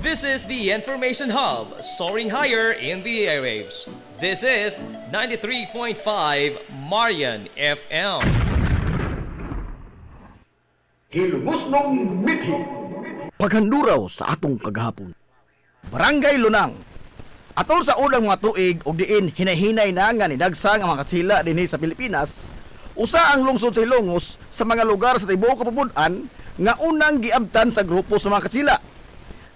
This is the Information Hub, soaring higher in the airwaves. This is 93.5 Marian FM. Hilugusnong mithi. Paghanduraw sa atong kagahapon. Barangay Lunang. Atol sa unang mga tuig og diin hinay-hinay na nga nidagsang ang mga katsila dinhi sa Pilipinas, usa ang lungsod sa Ilongos sa mga lugar sa tibuok kapabud-an nga unang giabtan sa grupo sa mga katsila.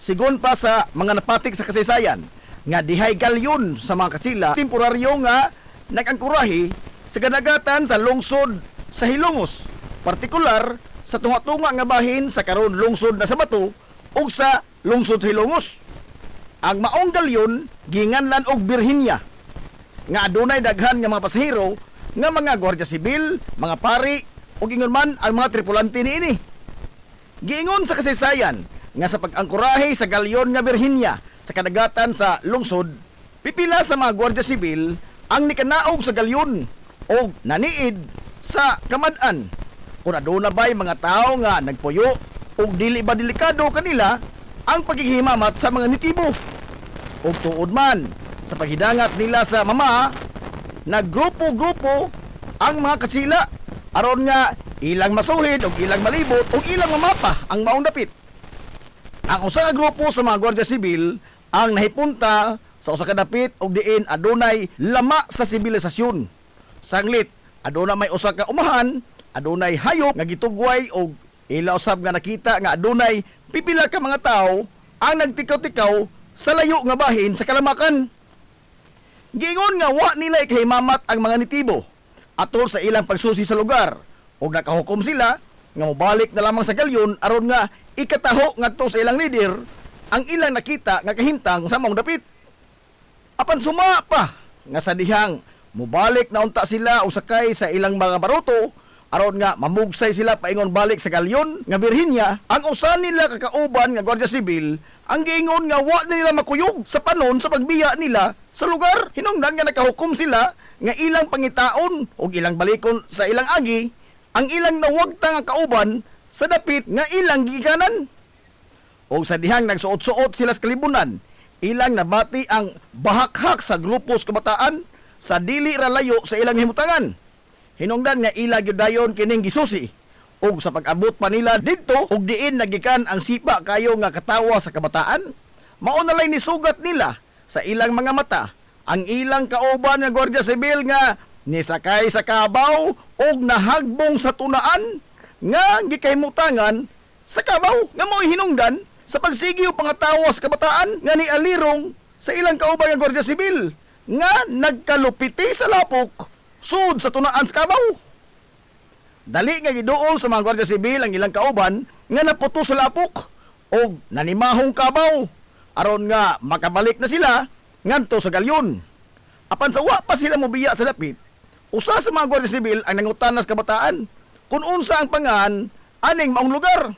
Sigon pa sa mga napatik sa kasaysayan nga dihay galyon sa mga katsila, temporaryo nga nag-angkurahi sa kadagatan sa lungsod sa Hilongos, partikular sa tunga-tunga nga bahin sa karon lungsod na sa Bato ug sa lungsod sa Hilongos. Ang maong galyon ginganlan og Birhinya nga adunay daghan nga mga pasahero nga mga gwardiya sibil, mga pari ug ingon man ang mga tripulante niini. Giingon sa kasaysayan nga sa pag-angkurahe sa galyon nga Birhinya sa kadagatan sa lungsod, pipila sa mga gwardiya sibil ang nikanaog sa galyon o naniid sa kamad-an. Kung aduna ba'y mga tao nga nagpuyo o dili ba delikado kanila ang paghihimamat sa mga nitibo. O tuod man sa paghidangat nila sa mama, naggrupo-grupo ang mga katsila aron nga ilang masuhid o ilang malibot o ilang mamapa ang maong dapit. Ang usa ka grupo sa mga gwardiya sibil ang nahipunta sa usa ka dapit og diin adunay lama sa sibilisasyon. Sanglit, aduna may usa ka umahan, adunay hayop nga gitugway og ila usab nga nakita nga adunay pipila ka mga tao ang nagtikaw-tikaw sa layo nga bahin sa kalamakan. Giingon nga wa nila ikahimamat ang mga nitibo atol sa ilang pagsusi sa lugar ug nakahukom sila nga mobalik na lamang sa galyon aron nga ikataho ngadto sa ilang leader ang ilang nakita nga kahimtang sa maong dapit. Apan suma pa nga sa dihang mobalik na unta sila usakay sa ilang mga baruto aron nga mamugsay sila paingon balik sa galyon nga Birhinya, ang usa nila kakauban nga gwardiya sibil ang giingon nga wa na nila makuyog sa panon sa pagbiya nila sa lugar. Hinungdan nga nakahukom sila nga ilang pangitaon o ilang balikon sa ilang agi ang ilang nawagta nga kauban sa dapit nga ilang gigikanan. O sa dihang nagsuot-suot sila sa kalibunan, ilang nabati ang bahakhak sa grupos kabataan sa dili ra layo sa ilang himutangan. Hinungdan nga ila gyudayon kining gisusi ug sa pag-abot pa nila didto ug diin nagikan ang sipa kayo nga katawa sa kabataan, mao na lay nisugat nila sa ilang mga mata ang ilang kauban nga gwardiya sibil nga nisakay sa kabaw ug nahagbong sa tunaan nga gikahimutangan sa kabaw nga mo'y hinungdan sa pagsigiw pangatawa sa kabataan nga nialirong sa ilang kauban nga gwardiya sibil nga nagkalupiti sa lapok sud sa tunaan sa kabaw. Dali nga giduol sa mga gwardiya sibil ang ilang kauban nga naputo sa lapok o nanimahong kabaw aron nga makabalik na sila ngadto sa galyon. Apan sa wa pa sila mobiya sa dapit, usa sa mga gwardiya sibil ang nangutanas kabataan kung unsa ang pangan aning maong lugar.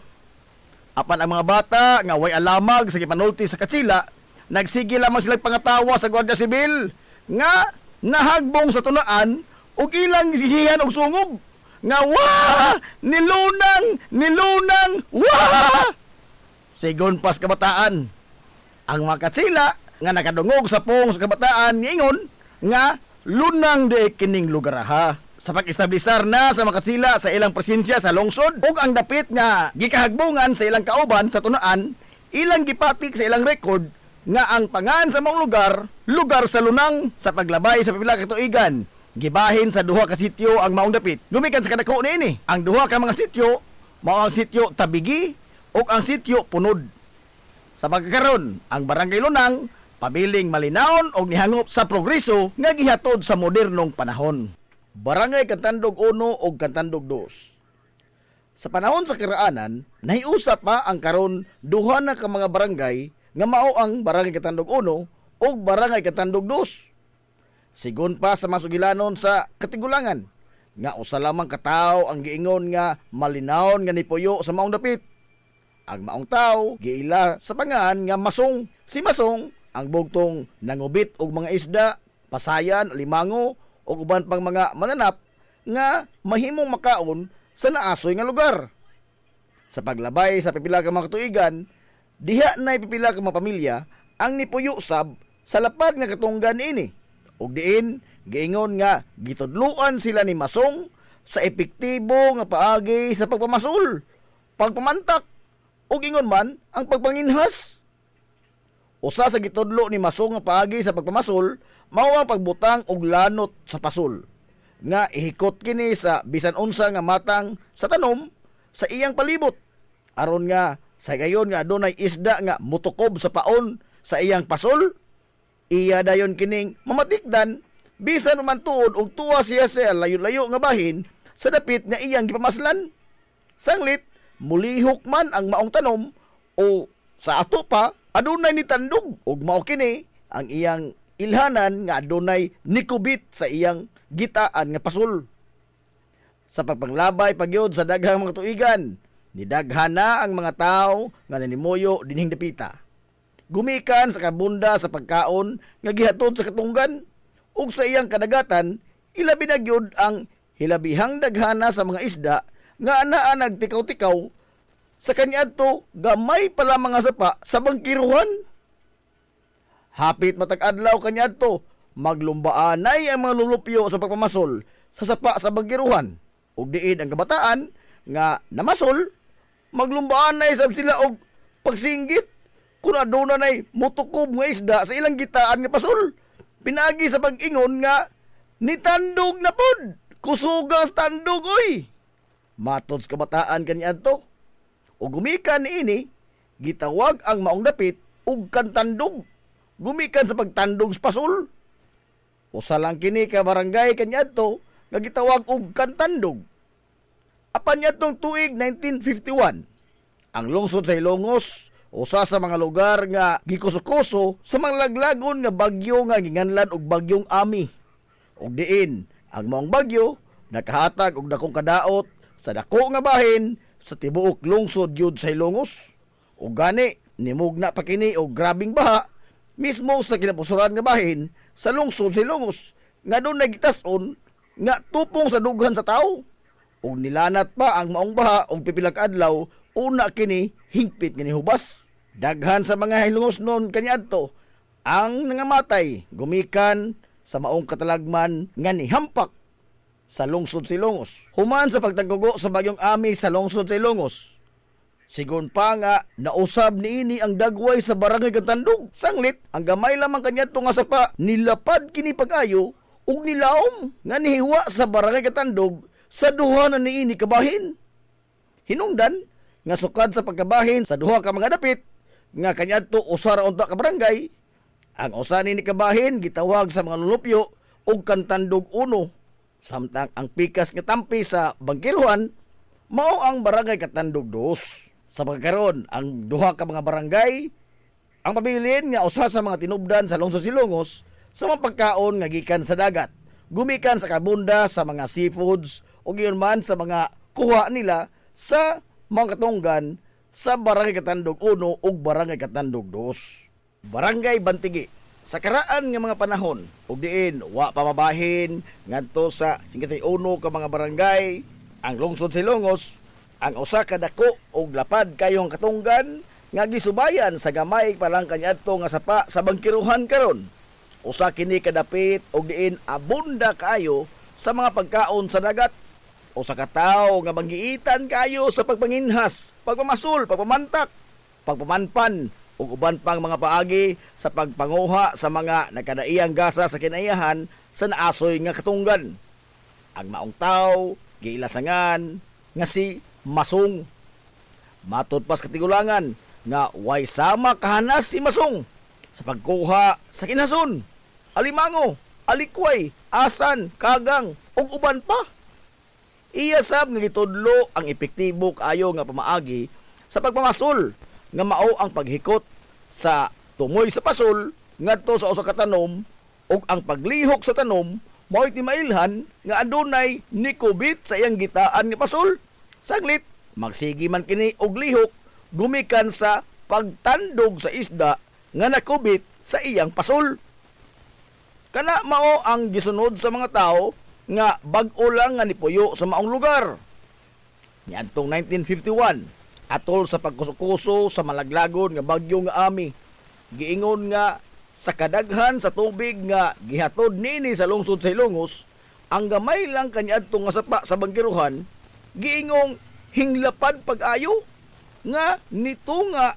Apan ang mga bata nga way alamag sa gipanulti sa katsila, nagsige lamang sila pangatawa sa gwardiya sibil nga nahagbong sa tunaan ug ilang sihihan og sungog nga wah! Nilunang! Wah! Sigon pas kabataan. Ang mga katsila nga nakadungog sa pong sa kabataan niingon nga lunang de kining lugar ha. Sa pag-establisar na sa mga katsila sa ilang presensya sa lungsod ug ang dapit nga gikahagbungan sa ilang kauban sa tunaan, ilang gipatik sa ilang record nga ang pangan sa maong lugar sa lunang sa paglabay sa pipila ka tuigan. Gibahin sa duha ka sityo ang maong dapit. Gumikan sa kadako niini. Ang duha ka mga sityo mao ang sityo Tabigi ug ang sityo Punod. Sa pagkakaron, ang Barangay Lunang pabiling malinawon og nihangop sa progreso nga gihatod sa modernong panahon. Barangay Kantandog 1 ug Kantandog 2. Sa panahon sa karaanan, nahiusap pa ang karon duha na ka mga barangay nga mao ang Barangay Kantandog 1 ug Barangay Kantandog 2. Sigon pa sa masugilanon sa Katigulangan nga usa lamang katawo ang giingon nga malinawon nga nipuyo sa maong dapit. Ang maong tawo giila sa pangan nga Masong. Si Masong ang bugtong nangubit og mga isda, pasayan, limango ug uban pang mga mananap nga mahimong makaon sa naasoy nga lugar. Sa paglabay sa pipila ka mga katuigan, Diha na pipila ka mga pamilya ang nipuyo sab sa lapad nga katunggan ini. Ug diin giingon nga gitudluan sila ni Masong sa epektibo nga paagi sa pagpamasul, pagpamantak ug ingon man ang pagpanginhas. Usa sa gitudlo ni Masong nga paagi sa pagpamasul mao ang pagbutang og lanot sa pasul nga ihikot kini sa bisan unsa nga matang sa tanom sa iyang palibot aron nga sa gayon nga adunay isda nga mutukob sa paon sa iyang pasul. Iya dayon kining mamatikdan bisan man tuod og tuwa siya sa layo-layo nga bahin sa dapit nga iyang gipamaslan. Sanglit mulihok man ang maong tanom o sa ato pa adunay ni tandog ug mao kini ang iyang ilhanan nga adunay nikubit sa iyang gitaan nga pasul. Sa pagpanglabay pagyod sa daghang mga tuigan, nidaghan na ang mga tawo nga nanimuyo dinhing dapita. Gumikan sa kabunda sa pagkaon nga gihatod sa katunggan ug sa iyang kadagatan, ilabi na gyud ang hilabihang daghana sa mga isda nga anaa nagtikaw-tikaw sa kaniadto gamay pala mga sapa sa bangkiruhan. Hapit matag adlaw kaniadto, maglumbaanay ang mga lulupyo sa pagpamasol sa sapa sa bangkiruhan. Ug diin ang kabataan nga namasol, maglumbaanay sab sila og pagsinggit kung aduna nay mutukob nga isda sa ilang gitaan nga pasul. Pinagi sa pag-ingon nga nitandog na pod, kusugas tandog oy. Matod sa kabataan kaniadto. O gumikan ini, gitawag ang maong dapit ug kantandog. Gumikan sa pagtandog sa pasul. Usa lang kini ka barangay kaniadto nga gitawag og kantandog. Apan niadtong tuig 1951, ang lungsod sa Ilongos, usa sa mga lugar nga gikuso-kuso sa mga laglagon nga bagyo nga ginganlan og bagyong Ami. Ug diin, ang maong bagyo nakahatag og dakong kadaot sa dako nga bahin sa tibuok lungsod gyud sa Ilongos. Ug gani nimugna pa kini og grabing baha mismo sa kinapusuran nga bahin sa lungsod sa Ilongos nga doon nagitas-on nga tupong sa dughan sa tao. Ug nilanat pa ang maong baha og pipila ka adlaw una kini hingpit nga nihubas. Daghan sa mga Ilongos noon kaniadto ang nangamatay gumikan sa maong katalagman nga nihampak sa lungsod sa Ilongos. Human sa pagtanggugo sa bagyong Ami sa lungsod sa Ilongos. Sigon pa nga nausab niini ang dagway sa barangay Katandog. Sanglit ang gamay lamang kaniadto nga sapa nilapad kini pag-ayo ug nilaom nga nihiwa sa barangay Katandog sa duha na niini kabahin. Hinungdan nga sukad sa pagkabahin sa duha ka mga dapit nga kaniadto usa ra unta ka barangay, ang usa ni kabahin gitawag sa mga lulupyo og Kantandog 1, samtang ang pikas nga tampi sa bangkiruhan mao ang barangay Katandog 2. Sa pagkaron ang duha ka mga barangay ang pabilin nga usa sa mga tinubdan sa lungsod Ilongos sa mga pagkaon nga gikan sa dagat, gumikan sa kabunda sa mga seafoods o giyon man sa mga kuha nila sa mga katunggan sa barangay Katandog 1 ug barangay Katandog 2. Barangay Bantigi sa karaan nga mga panahon ug diin wa pamabahin ngadto sa 51 ka mga barangay ang lungsod sa Ilongos, ang usa ka dako ug lapad kayong katunggan nga gisubayan sa gamay pa lang kaniadto nga sapa sa bangkiruhan karon. Usa kini kadapit og diin abunda kayo sa mga pagkaon sa dagat. Usa ka tawo nga manggiitan kayo sa pagpanginhas, pagpamasul, pagpamantak, pagpamanpan ug uban pang mga paagi sa pagpanguha sa mga nagkadaiyang gasa sa kinaiyahan sa naasoy nga katunggan. Ang maong tawo giilasangan nga si Masong. Matod pas katigulangan nga way sama kahanas si Masong sa pagkuha sa kinhason, alimango, alikway, asan, kagang ug uban pa. Iya sab nga gitudlo ang epektibo kaayo nga pamaagi sa pagpamasul nga mao ang paghikot sa tumoy sa pasul ngadto sa usa ka tanom ug ang paglihok sa tanom mao timailhan nga adunay nikubit sa iyang gitaan nga pasul. Saglit magsigi man kini og lihok gumikan sa pagtandog sa isda nga nakubit sa iyang pasul. Kana mao ang gisunod sa mga tawo nga bag-o lang nga nipuyo sa maong lugar. Niadtong 1951, atol sa pagkusukuso sa malaglagon nga bagyo nga ami. Giingon nga sa kadaghan sa tubig nga gihatod nini sa lungsod sa Ilongos, ang gamay lang kaniadto nga sapa sa bangkiruhan, giingong hinglapad pag-ayo nga nito nga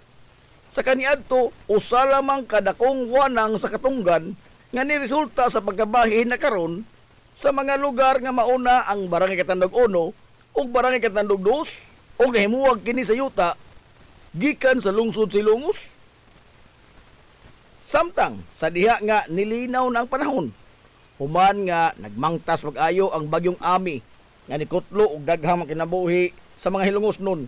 sa kaniadto usa lamang kadakong wanang sa katunggan nga niresulta sa pagkabahin na karon sa mga lugar nga mauna ang Barangay Katandog 1 ug Barangay Katandog 2 ug nahimuwag kini sa yuta gikan sa lungsod sa Ilongos. Samtang sa diha nga nilinaw na ang panahon, human nga nagmangtas pag-ayo ang bagyong Ami nga nikutlo og daghang kinabuhi sa mga Hilongos nun.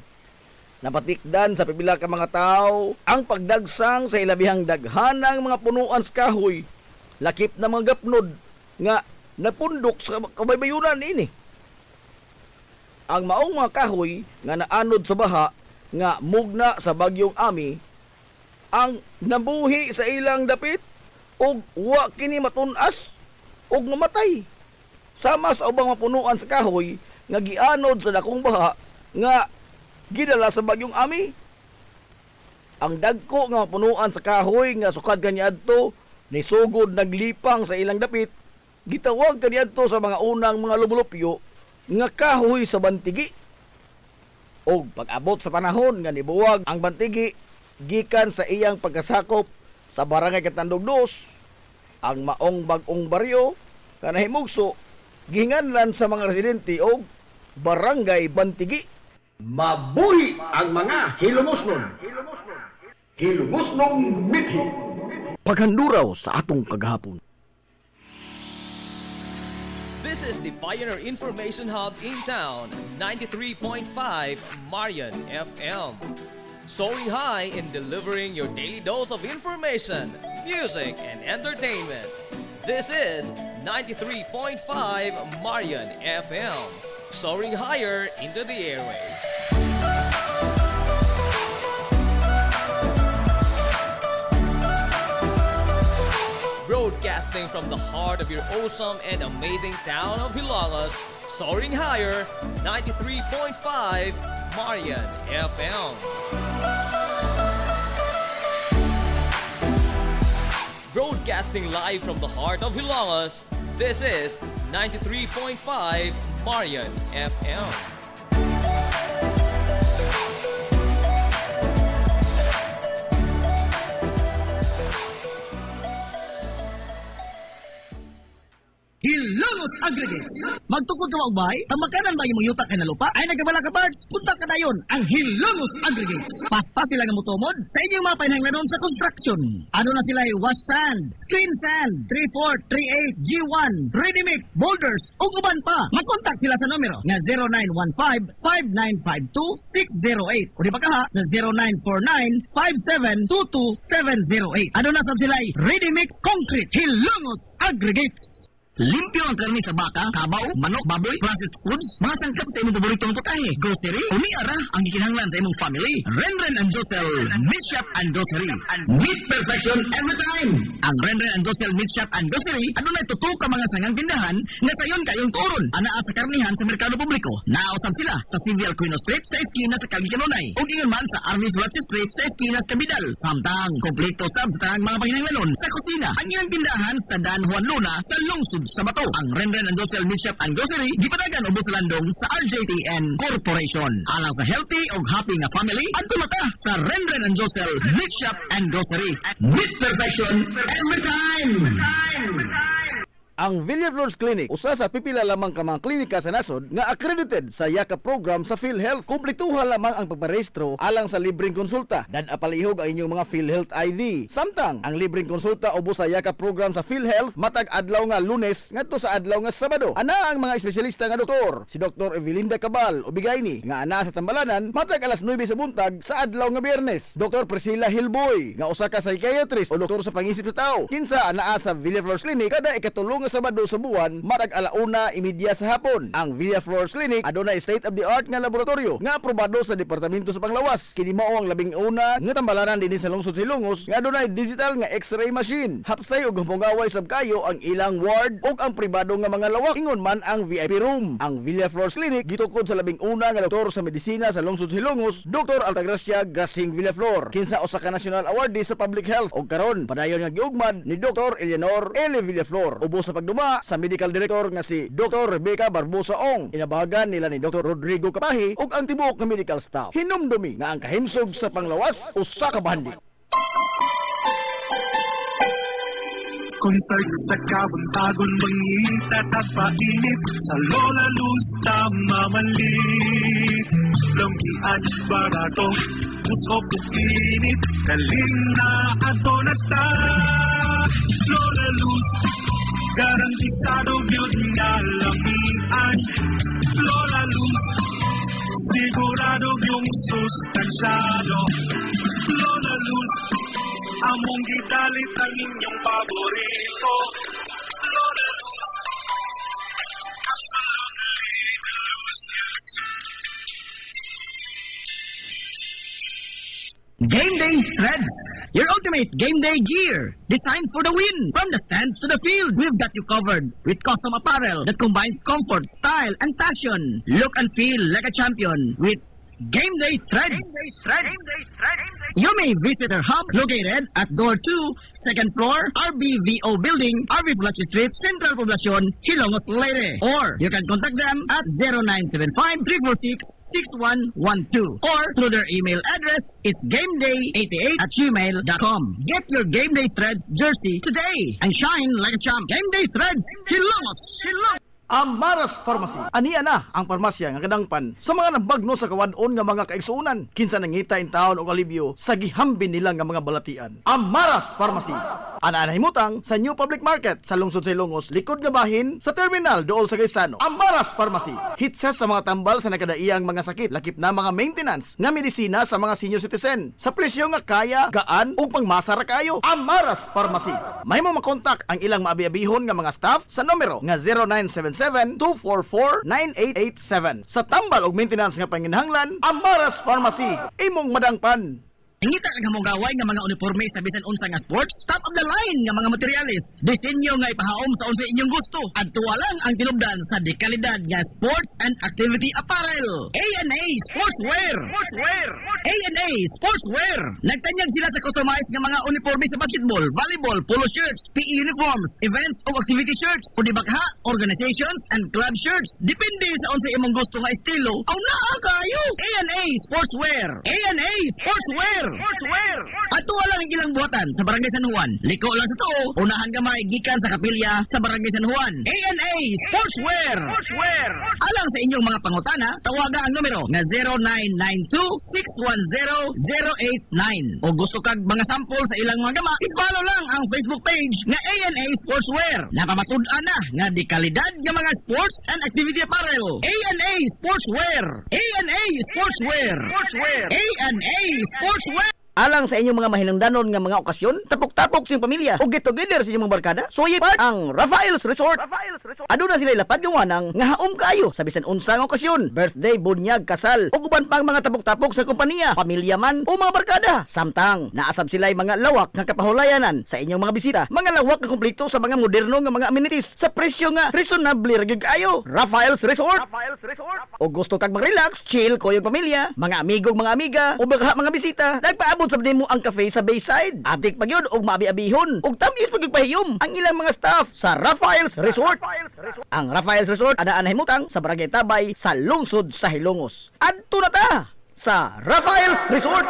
Napatikdan sa pipila ka mga tao ang pagdagsang sa ilabihang daghanang mga punuan sa kahoy, lakip na mga gapnod nga napundok sa kabaybayunan ini. Ang maong mga kahoy nga naanod sa baha nga mugna sa bagyong Ami ang nabuhi sa ilang dapit ug wa kini matunas ug namatay. Sama sa ubang mga punuan sa kahoy nga gianod sa dakong baha nga gidala sa bagyong Ami. Ang dagko nga punuan sa kahoy nga sukad kaniadto ni sugod naglipang sa ilang dapit, gitawag kaniadto sa mga unang mga lumulupyo nga kahoy sa bantigi. Og pag-abot sa panahon nga nibuwag ang bantigi gikan sa iyang pagkasakop sa Barangay Katandog 2, ang maong bag-ong baryo kanahimugso gihinganlan sa mga residente og Barangay Bantigi. Mabuhi ang mga hilumosnon. Hilumosnong mithi. Paghanduraw sa atong kagahapon. This is the Pioneer Information Hub in town, 93.5 Marian FM. Soaring high in delivering your daily dose of information, music, and entertainment. This is 93.5 Marian FM. Soaring higher into the airwaves. Broadcasting from the heart of your awesome and amazing town of Hilangas, soaring higher, 93.5 Marian FM. Broadcasting live from the heart of Hilangas, this is 93.5 Marian FM. Hilongos Aggregates. Magtukod ka ba? Tamakanan ba yung yuta kay na lupa? Ay nagabala ka parts? Punta ka dayon Ang Hilongos Aggregates. Paspas sila nga motomod sa inyong mga panahanglanon sa construction. Ano na sila wash sand, screen sand, 3-4, 3-8, G1, ready mix, boulders, ug uban pa. Mag-contact sila sa numero nga 0915-5952-608 o di ba ka ha sa 0949-5722-708. Ano na sad sila ready mix concrete Hilongos Aggregates. Limpyo ang karni sa baka, kabaw, manok, baboy, processed foods, mga sangkap sa imong paboritong putahe, grocery, umiara ang gikinahanglan sa imong family. Renren and Josel Meat Shop and Grocery. Meat perfection every time. Ang Renren and Josel Meat Shop and Grocery, ano na ituto ka mga sangang tindahan nga sayon kayong turon. Anaa sa karnihan sa merkado publiko. Naosab sila sa Civil Quino Street sa eskina sa Kalgikanunay. O ingon man sa Army Flats Street sa eskina sa Kabidal. Samtang, kompleto sab sa tanang mga panginahanglanon sa kusina. Ang ilang tindahan sa Dan Juan Luna sa Lungsod sa Bato. Ang Renren and Josel Meat Shop and Grocery gipadagan ubos sa landong sa RJTN Corporation. Alang sa healthy ug happy nga family, adto mata sa Renren and Josel Meat Shop and Grocery. Meat perfection every time. Ang Villaflores Clinic, usa sa pipila lamang ka mga klinika sa nasod nga accredited sa YACA program sa PhilHealth. Kumpletuha lamang ang pagparehistro alang sa libreng konsulta. Dad-apalihog ang inyong mga PhilHealth ID. Samtang ang libreng konsulta ubos sa YACA program sa PhilHealth matag adlaw nga Lunes ngadto sa adlaw nga Sabado. Ana ang mga espesyalista nga doktor, si Dr. Evelinda Cabal Ubigayni nga ana sa Tambalanan matag alas 9 sa buntag sa adlaw nga Biyernes. Dr. Priscilla Hilboy nga usa ka psychiatrist o doktor sa pangisip sa tao. Kinsa anaa sa Villaflores Clinic kada ikatulong nga Sabado sa buwan matag 1:30 sa hapon. Ang Villaflores Clinic adunay state-of-the-art nga laboratorio nga aprobado sa Departamento sa Panglawas. Kini mao ang labing una nga tambalanan dinhi sa lungsod Silongos nga adunay digital nga X-ray machine. Hapsay ug humungaway sab kayo ang ilang ward ug ang pribado nga mga lawak ingon man ang VIP room. Ang Villaflores Clinic gitukod sa labing una nga doktor sa medisina sa lungsod Silongos, Dr. Altagracia Grasing Villaflor. Kinsa usa ka national awardee sa public health ug karon padayon nga giugmad ni Dr. Eleanor L. Villaflor. Ubos sa pagduma sa medical director nga si Dr. Rebecca Barbosa Ong. Inabagan nila ni Dr. Rodrigo Kapahi ug ang tibuok nga medical staff. Hinumdumi nga ang kahimsog sa panglawas usa ka bahandi. Konsert sa kabuntagon mangita tagpainit sa Lola Luz mamalit lampian barato usok init kaling na ato na ta Lola Luz garantisado yun nga lamian Lola Luz sigurado yung sustansyado Lola Luz among gidalit ang inyong paborito Lola Luz absolutely delicious. Game Day Threads, your ultimate game day gear, designed for the win. From the stands to the field, we've got you covered with custom apparel that combines comfort, style, and passion. Look and feel like a champion with Game Day Threads. You may visit our hub located at Door 2, second floor, RBVO Building, RV Plaza Street, Central Poblacion, Hilongos, Leyte. Or you can contact them at 0975-346-6112 or through their email address, it's gameday88@gmail.com. Get your Game Day Threads jersey today and shine like a champ. Game Day Threads, Hilongos! Amaras Pharmacy. Aniya na ang parmasya nga kadangpan sa mga nabagno sa kawadon nga mga kaigsuunan. Kinsa nangita in taon og alibyo sa gihambin nila nga mga balatian. Amaras Pharmacy. Ana himutang sa New Public Market sa lungsod sa Ilongos, likod nga bahin sa terminal dool sa Gaisano. Amaras Pharmacy. Hitsa sa mga tambal sa nakadaiyang mga sakit, lakip na mga maintenance nga medisina sa mga senior citizen. Sa presyo nga kaya, gaan ug pangmasara kayo. Amaras Pharmacy. Mahimo makontak ang ilang maabi-abihon nga mga staff sa numero nga 0977-244-9887. Sa tambal og maintenance nga panginhanglan, Amaras Pharmacy. Imong madangpan. Ngita ka mong gaway nga mga uniforme sa bisan unsa nga sports, top of the line nga mga materyales. Disenyo nga ipahaom sa unsa inyong gusto. Adtuwa lang ang tinubdan sa dekalidad nga sports and activity apparel. A&A Sportswear. A&A Sportswear. Nagtanyag sila sa customized nga mga uniforme sa basketball, volleyball, polo shirts, PE uniforms, events o activity shirts, o dibagha, organizations and club shirts. Depende sa unsa imong gusto nga estilo. Aw naa kayo. A&A Sportswear. A&A Sportswear. Ato lang ang ilang buhatan sa Barangay San Juan. Liko lang sa tuo, unahan gamay gikan sa kapilya sa Barangay San Juan. A&A Sportswear. Alang sa inyong mga pangutana, tawaga ang numero nga 0992-610-089. O gusto kag mga sample sa ilang mga gama, i-follow lang ang Facebook page nga A&A Sportswear. Napamatud-an na nga di kalidad nga mga sports and activity apparel. A&A Sportswear. A&A Sportswear. A&A Sportswear. Alang sa inyong mga mahinungdanon nga mga okasyon, tapok-tapok sa inyong pamilya o get together sa inyong mga barkada, suyipad ang Rafael's Resort. Aduna sila lapad yung wanang nga haom kayo sa bisan unsang okasyon, birthday, bunyag, kasal, o guban pang mga tapok-tapok sa kompanya, pamilya man o mga barkada. Samtang naasab sila mga lawak nga kapahulayanan sa inyong mga bisita, mga lawak nga kumpleto sa mga moderno nga mga amenities sa presyo nga reasonable ra gyud kayo. Rafael's Resort. O gusto kag mag-relax, chill ko yung pamilya, mga amigog, mga amiga, o bagha mga bisita, nagpaabot sa mo ang cafe sa Bayside. Atik pa yun, og maabi-abihon, og tamis pagpahiyom ang ilang mga staff sa Rafael's Resort. Ang Rafael's Resort, anaan himutang sa Barangay Tabay sa lungsod sa Hilongos. Adto na ta sa Rafael's Resort.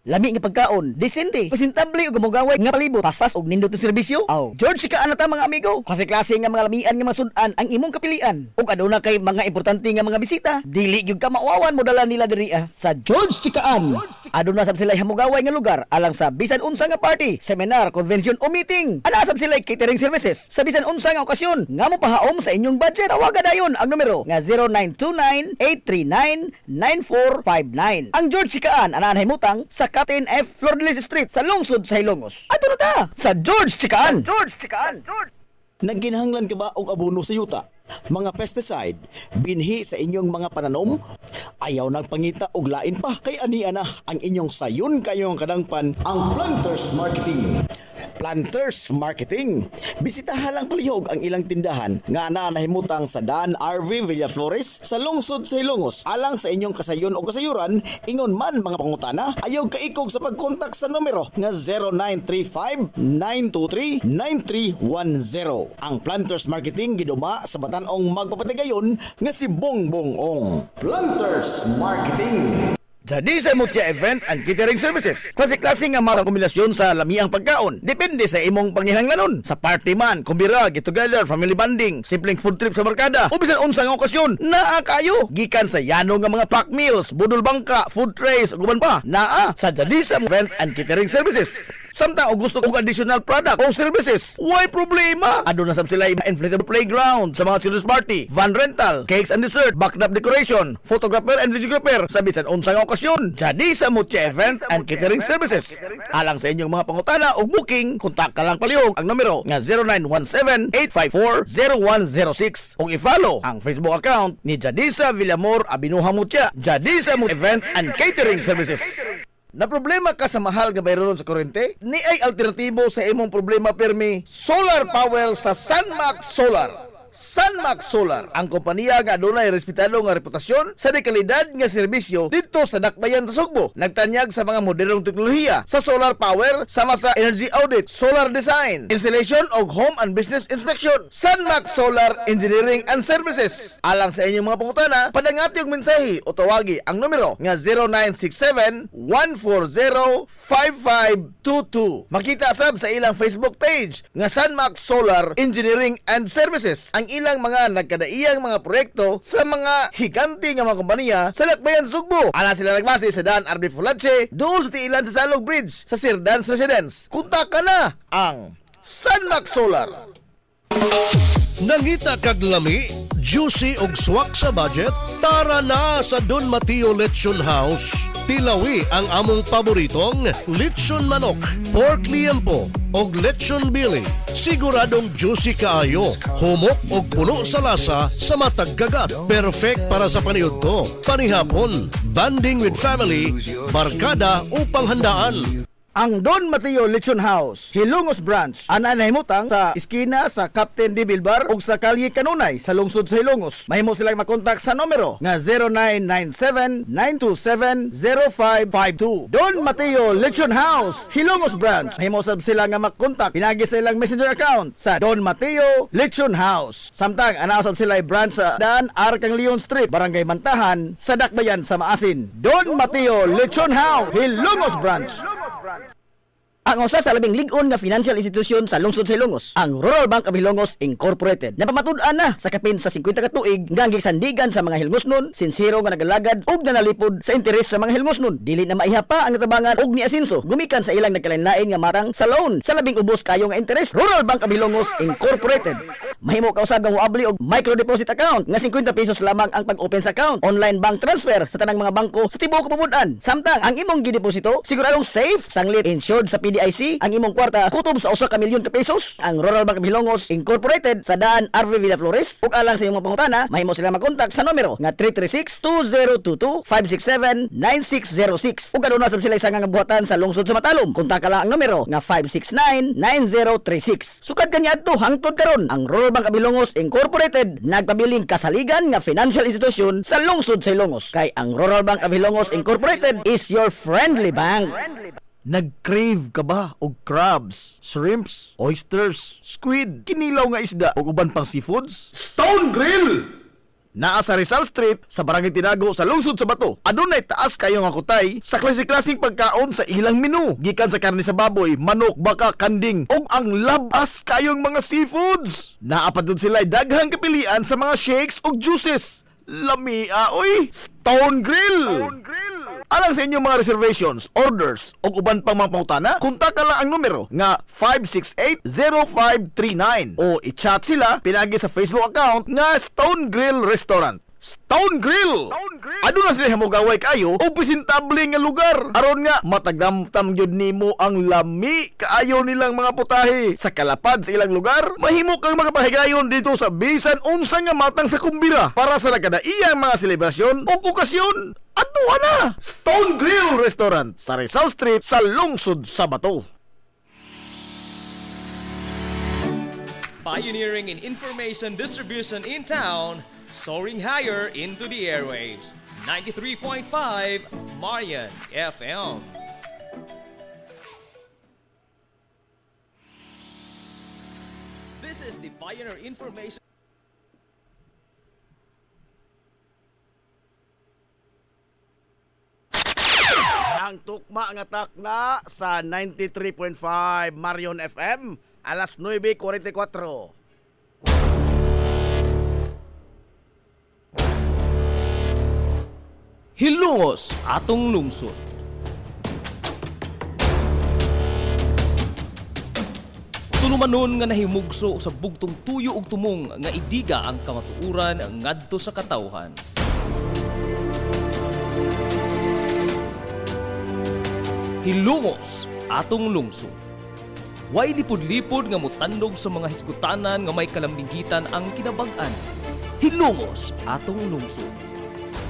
Lami nga pagkaon, desente, presentable ug gumugaway nga palibot, paspas og nindot nga serbisyo. Aw, George Chikaan na ta mga amigo. Klase-klase nga mga lamian nga masud-an ang imong kapilian. Ug aduna kay mga importante nga mga bisita, dili gyud ka maawawan mo dala nila diri sa George Chikaan. Aduna sab sila hamugaway nga lugar alang sa bisan unsa nga party, seminar, convention o meeting. Ana sab sila catering services sa bisan unsa nga okasyon nga mopahaom sa inyong budget. Tawagan dayon ang numero nga 0929-839-9459. Ang George Chikaan ana himutang sa Captain F. Flordelis Street sa lungsod sa Hilongos. Ato na ta sa George Chikaan. Nagginahanglan ka ba og abono sa yuta? Mga pesticide, binhi sa inyong mga pananom? Ayaw nagpangita og lain pa kay aniya na ang inyong sayon kayong kadangpan ang Planters Marketing. Planters Marketing. Bisitahan lang palihog ang ilang tindahan nga nahimutang sa Dan RV Villaflores sa lungsod sa Hilongos. Alang sa inyong kasayon o kasayuran, ingon man mga pangutana, ayaw kaikog sa pagkontak sa numero nga 0935-923-9310. Ang Planters Marketing giduma sa batan-ong magpapatigayon nga si Bongbong Ong. Planters Marketing. Jadi sa Mutya Event and Catering Services. Klase-klase nga mga kombinasyon sa lamiang pagkaon. Depende sa imong panginahanglanon. Sa party man, kumbira, get together, family bonding, simpleng food trip sa barkada, o bisan unsa nga okasyon, naa kayo. Gikan sa yano nga mga pack meals, budol bangka, food trays, ug uban pa, naa sa Jadi sa Event and Catering Services. Samtang o gusto kong additional product o services, why problema? Ado na sab sila inflatable playground sa mga children's party, van rental, cakes and dessert, backdrop decoration, photographer and videographer sa bisan unsa nga okasyon. Jadi sa Mutya Event and Catering Services. Alang sa inyong mga pangutana o booking, kontak ka lang palihog ang numero nga 0917-854-0106 o i-follow ang Facebook account ni Jadisa Villamor Abinuha Mutya. Jadisa Mutya Event and Catering Services. Na problema ka sa mahal nga bayranon sa kuryente? Ni ay alternatibo sa imong problema permi, solar power sa Sunmax Solar. Sunmax Solar, ang kompanya nga adunay respetado nga reputasyon sa dekalidad nga serbisyo dito sa Dakbayan sa Sugbo. Nagtanyag sa mga modernong teknolohiya sa solar power sama sa energy audit, solar design, installation og home and business inspection. Sunmax Solar Engineering and Services. Alang sa inyong mga pangutana, padangati og mensahe o tawagi ang numero nga 0967-140-5522. Makita sab sa ilang Facebook page nga Sunmax Solar Engineering and Services. Ang ilang mga nagkadaiyang mga proyekto sa mga higanti nga mga kompanya sa Dakbayan Sugbo. Ana sila nagbase sa Dan RB Fulache, doon sa tiilan sa Salog Bridge sa Sirdans Residence. Kontak ka na ang Sunmax Solar. Nangita kag lami, juicy og swak sa budget? Tara na sa Don Mateo Lechon House. Tilawi ang among paboritong lechon manok, pork liempo og lechon bili. Siguradong juicy kaayo, humok og puno sa lasa sa matag kagat. Perfect para sa paniudto, panihapon, banding with family, barkada o panghandaan. Ang Don Mateo Lechon House, Hilongos Branch, ana nahimutang sa iskina sa Captain D. Bilbar ug sa Kalye Kanunay sa lungsod sa Hilongos. Mahimo silang makontak sa numero nga 0997-927-0552. Don Mateo Lechon House, Hilongos Branch. Mahimo sab sila nga makontak pinagi sa ilang messenger account sa Don Mateo Lechon House. Samtang ana sab sila branch sa Dan Arkang Leon Street, Barangay Mantahan sa Dakbayan sa Maasin. Don Mateo Lechon House, Hilongos Branch. Ang usa sa labing lig-on nga financial institution sa lungsod sa Hilongos, ang Rural Bank of Hilongos Incorporated. Napamatud-an na sa kapin sa 50 ka tuig nga gisandigan sa mga Hilongosnon, sinsero nga nagalagad ug nanalipod sa interes sa mga Hilongosnon. Dili na maihapa ang natabangan ug niasinso gumikan sa ilang nagkalain-lain nga matang sa loan sa labing ubos kayo nga interes. Rural Bank of Hilongos Incorporated. Mahimo ka usab nga moabli og micro deposit account nga 50 pesos lamang ang pag-open sa account. Online bank transfer sa tanang mga bangko sa tibuok kapamud-an. Samtang ang imong gideposito siguradong safe, sanglit, insured sa PDIC, ang imong kwarta kutob sa 1 ka milyon ka pesos. Ang Rural Bank of Hilongos Incorporated sa Daan RV Villaflores. Ug alang sa imong pangutana, mahimo sila mag-contact sa numero nga 336-2022-567-9606. Ug aduna sab sila isang nga buhatan sa lungsod sa Matalom. Kontak lang ang numero nga 569-9036. Sukad kaniadto hangtod karon ang Rural Bank of Hilongos Incorporated nagpabiling kasaligan nga financial institution sa lungsod sa Hilongos. Kay ang Rural Bank of Hilongos Incorporated is your friendly bank. Nag-crave ka ba og crabs, shrimps, oysters, squid, kinilaw nga isda ug uban pang seafoods? Stone Grill! Naa sa Rizal Street sa Barangay Tinago sa lungsod sa Bato. Adunay taas kayo nga kutay sa klase-klaseng pagkaon sa ilang menu. Gikan sa karne sa baboy, manok, baka, kanding ug ang labas kayong mga seafoods. Naa pa dun sila daghang kapilian sa mga shakes ug juices. Lamia oy, Stone Grill. Alang sa inyong mga reservations, orders o uban pang mga pangutana, kontak lang ang numero nga 568-0539 o i-chat sila pinagi sa Facebook account nga Stone Grill Restaurant. Stone Grill! Aduna sila hamugaway kayo o presentable nga lugar. Aron nga matagdamtam gyud nimo ang lami kaayo nilang mga putahe. Sa kalapad sa ilang lugar, mahimo kang makapahigayon dito sa bisan unsa nga matang sa kumbira para sa nagkadaiyang mga selebrasyon o okasyon. Aduna na! Stone Grill Restaurant sa Rizal Street sa lungsod sa Bato. Pioneering in information distribution in town, soaring higher into the airwaves. 93.5 Marian FM. This is the Pioneer Information. Ang tukma nga takna sa 93.5 Marion FM alas 9:44. Hilungos atong lungsod. Tulumanon nga nahimugso sa bugtong tuyo ug tumong nga idiga ang kamatuuran ngadto sa katawhan. Hilungos atong lungsod. Way lipod-lipod nga mutandog sa mga hiskutanan nga may kalambigitan ang kinabag-an. Hilungos atong lungsod.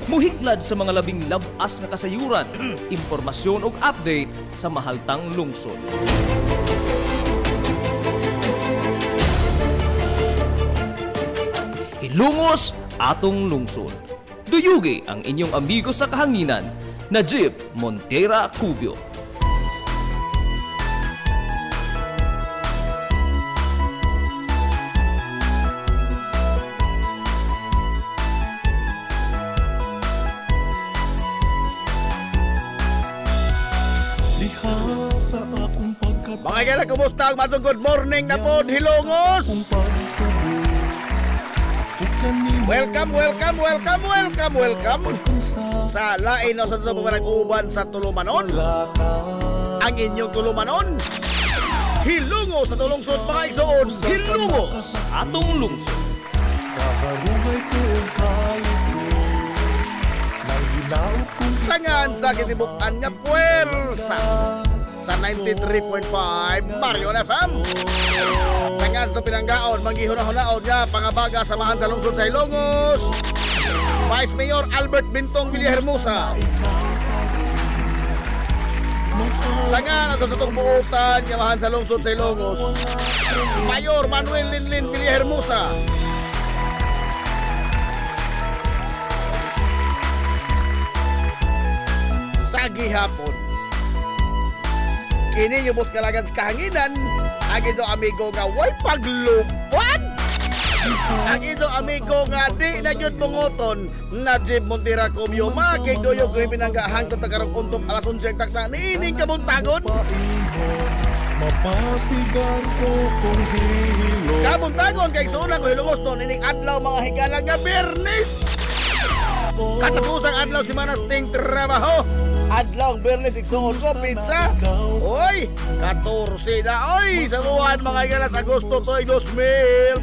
Muhiglad sa mga labing labas nga kasayuran, impormasyon ug update sa mahaltang lungsod. Hilungos atong lungsod. Duyugi ang inyong amigo sa kahanginan, Najib Montera Cubio. Mga igala, kumusta ang matong good morning na pod, Hilongos? Welcome sa lain o sa ito pag-uban sa Tulumanon. Ang inyong Tulumanon, Hilungos sa tulungsod mga igsoon, Hilungos Atong lungsod. sangan sa kitibukan nga puwersa sa 93.5 Marion FM. Sangan sa pinanggaon, manggihuna-hunaon nga pangabaga samahan sa lungsod sa Hilongos, Vice Mayor Albert Bintong Villahermosa. Sangan sa satong buutan nga mahan sa lungsod sa Hilongos, Mayor Manuel Linlin Villahermosa. Sa gihapon, kini yung bus kalagan sa kahanginan, ang ito amigo nga way paglupad. Ang ito amigo nga di na yun munguton, Najib Montera Cubio, makik doyo ko yung pinanggahang tagarang untop alas 11 ang takta, niining kabuntagon. Kabuntagon kay suunang ko hilungos doon, ining adlaw mga higalang nga Bernis. Katapusang adlaw si Manas ting trabaho. Adlaw Bernes igsuon ko pizza. Oy, 14 na oy sa buwan mga igalas Agosto toy 2026.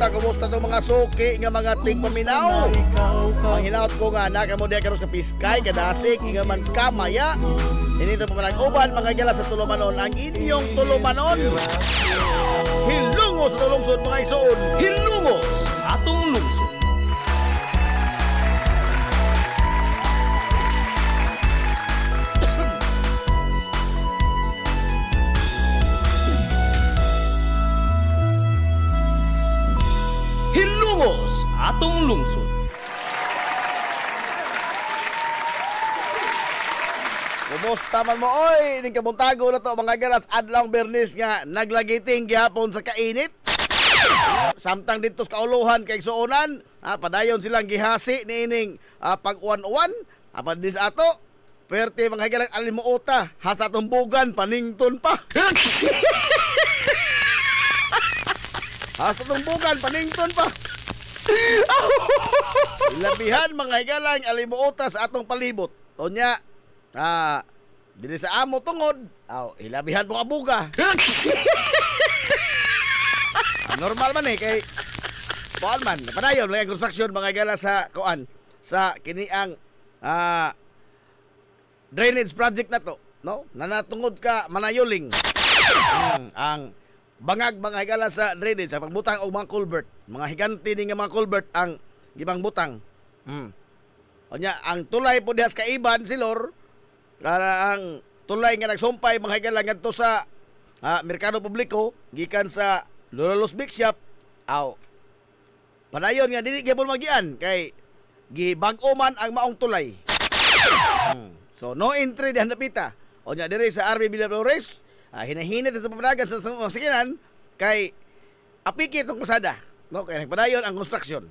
Kumusta to mga suki nga mga tigpaminaw. Ang hinaot ko nga nakamo diha karos ka piskay kadasig nga man kamaya. Inito pa man uban mga igalas sa Tulumanon, ang inyong Tulumanon. Hilungos sa lungsod mga igsoon. Hilungos Atong lungsod. Hilungos atong lungsod. Kumusta man mo oy, ning kabuntago na to mga galas adlaw Bernis nga naglagiting gihapon sa kainit. Samtang dito sa kauluhan kay suonan, padayon silang gihasi niining pag-uwan-uwan, apadis ato. Perte mga galang alimuota, hasta tumbugan panington pa. Hasta tong bukan, panington pa. Ilabihan mga higalang alimuotas sa atong palibot. Tonya, dili sa amo tungod, ilabihan mo abuga. Normal man kay kuan man, padayon lang ang construction mga higala sa kuan sa kiniang drainage project na to, no? Nanatungod ka manayoling. Ang bangag mga higala sa drainage sa pagbutang og mga culvert, mga higanti ni nga mga culvert ang gibang butang. Onya ang tulay po dihas kaiban silor para ang tulay nga nagsumpay mga higala ngadto sa merkado publiko gikan sa Lolo's Big Shop. Padayon nga dili gyapon magian kay gibag-o man ang maong tulay. So no entry dihan napita. Onya diri sa RB Villa Flores, hinahinat sa pamadagan sa masikinan kay apiki itong kusada, no? Kaya nagpadayon ang construction.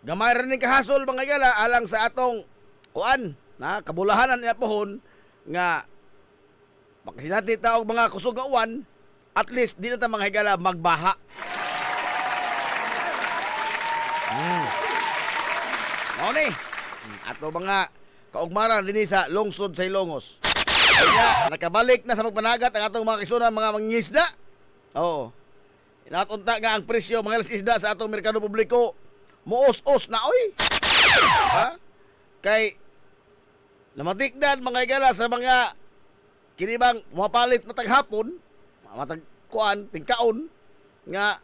Gamay rin kahasol mga gala alang sa atong kuan na kabulahanan niya pohon nga makasinati ta og mga kusog nga uwan, at least di na ta mga higala magbaha. Ni ato mga kaugmaran dinhi sa lungsod sa Ilongos. Kaya nakabalik na sa magpanagat ang atong mga kisuna mga mangingisda. Inatunta nga ang presyo mga isda sa atong merkado publiko muos-os na oy. Kay namatikdan mga higala sa mga kinibang mapalit na taghapon, matag kuan tingkaon nga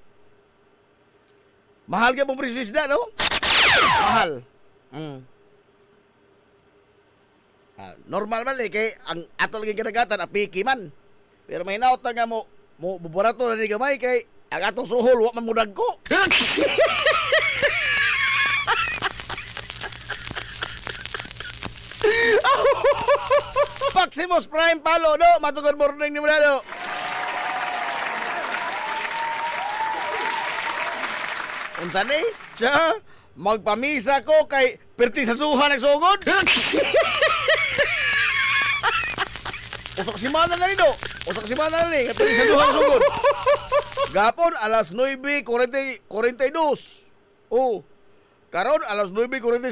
mahal ka pong presyo isda, no? Mahal. Normal man kay ang ato lagi kadagatan apiki man. Pero may naot nga mo buburato na ni gamay kay ang atong suhol wa man mudag ko. Maximus Prime Palo, no? Matugod morning ni Mulado. Unsa ni? Siya, magpamisa ko kay perti sa suha nagsugod. Usok simana na nito. Usok simana na ni, kay perti sa suha nagsugod. Gapon, alas 9:42. Karon, alas 9:45.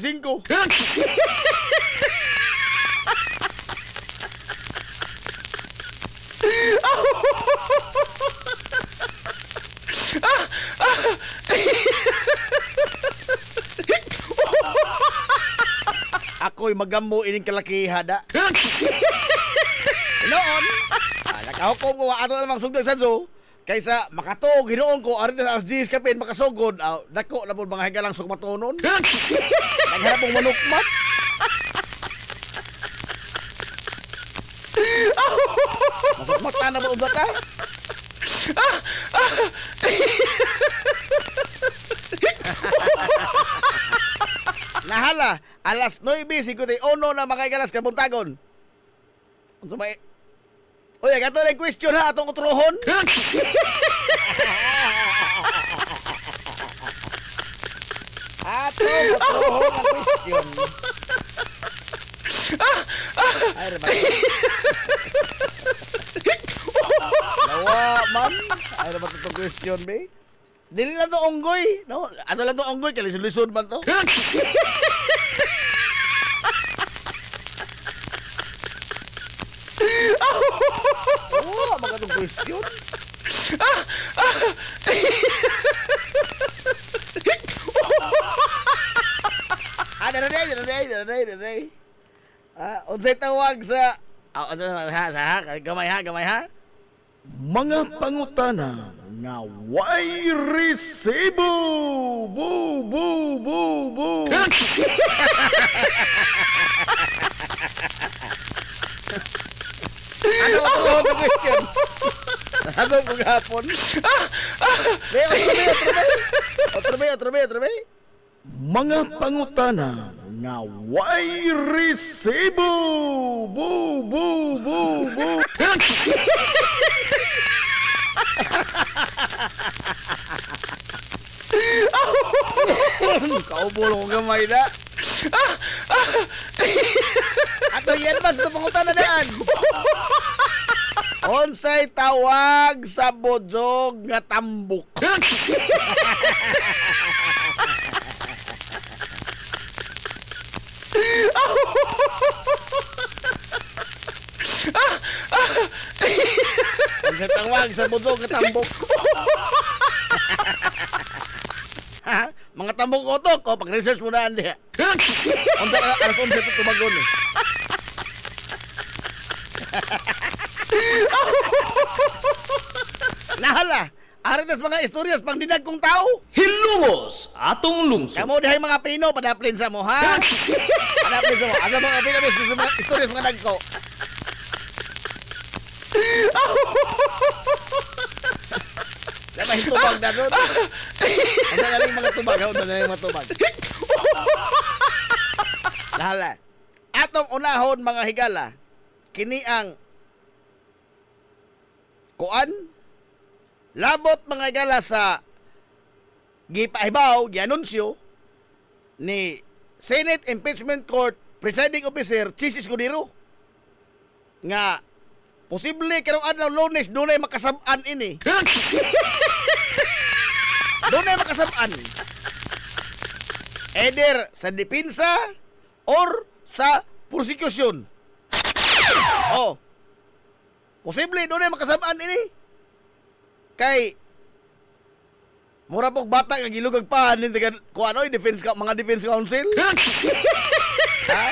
Ako'y magamo ining kalakiha da. Noon, nakahukom ko ato namang sugdag sanso kaysa makatog hinoon ko arin sa asdis kapin makasugod. Dako na po mga higalang sukmatonon. Naghanap mong manukmat. Masukmat na po ugat ka. Nahala, alas 9:51 na mga higalas kabuntagon. Unsa may Oy, gato lang question ha atong utrohon. Atong utrohon ang question. Ay, rebay. Nawa, man. Ay, rebay itong question, be. Dili lang to onggoy, no? Ato lang to onggoy, kaya lisod man to. Mga itong question. Daray. Unsay tawag sa gamay ha. Mga pangutana nga way resibo. Bu. Ano ang question? Ano ang hapon? Otro bay. Mga pangutana nga way resibo. Bu. Kaubol ko gamay na. Ato yan ba sa pangutan na daan? Unsay tawag sa bojog nga tambok? Unsay tawag sa bojog nga tambok? Ha? Mga tambok utok ko pag-research mo na andi. Unsa alas 11 ito tumagon eh. Nahala, aritas mga istoryas pang dinag kong tao. Hilumos atong lungsod. Kamu dihay mga Pino, padaplin sa mo, ha? Padaplin sa mo. Asa mga Pinamis, gusto mga istoryas mga nagko. Diba hitubag na doon? Ang nagaling mga tubag, ang nagaling mga tubag. Nahala, atong unahon mga higala, kini ang kuan labot mga higala sa gipahibaw, gianunsyo ni Senate Impeachment Court Presiding Officer Chis Escudero nga posible karong adlaw Lunes dunay makasab-an ini. Dunay makasab-an. Either sa depensa or sa prosecution. Oh. Posible dunay makasab-an ini. Kay mura pog bata nga gilugag pa nin ko ano defense ka mga defense counsel. Ha?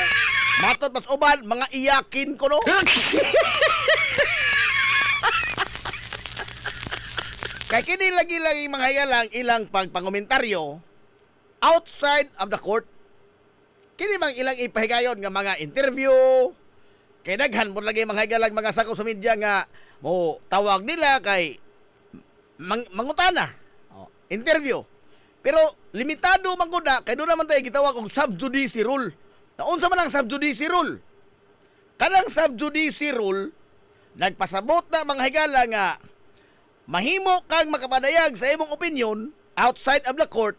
Matot mas uban mga iyakin ko no. Kay kini lagi-lagi mga higalang ilang pagpangomentaryo outside of the court. Kini mang ilang ipahigayon nga mga interview. Kay daghan mo lagi mga higalang mga sako sa media nga mo tawag nila kay mangutana. Interview. Pero limitado man gud na kay doon naman tayo gitawag og subjudice rule. Naunsa man ang subjudice rule? Kanang subjudice rule nagpasabot na mga higala nga mahimo kang makapadayag sa imong opinion outside of the court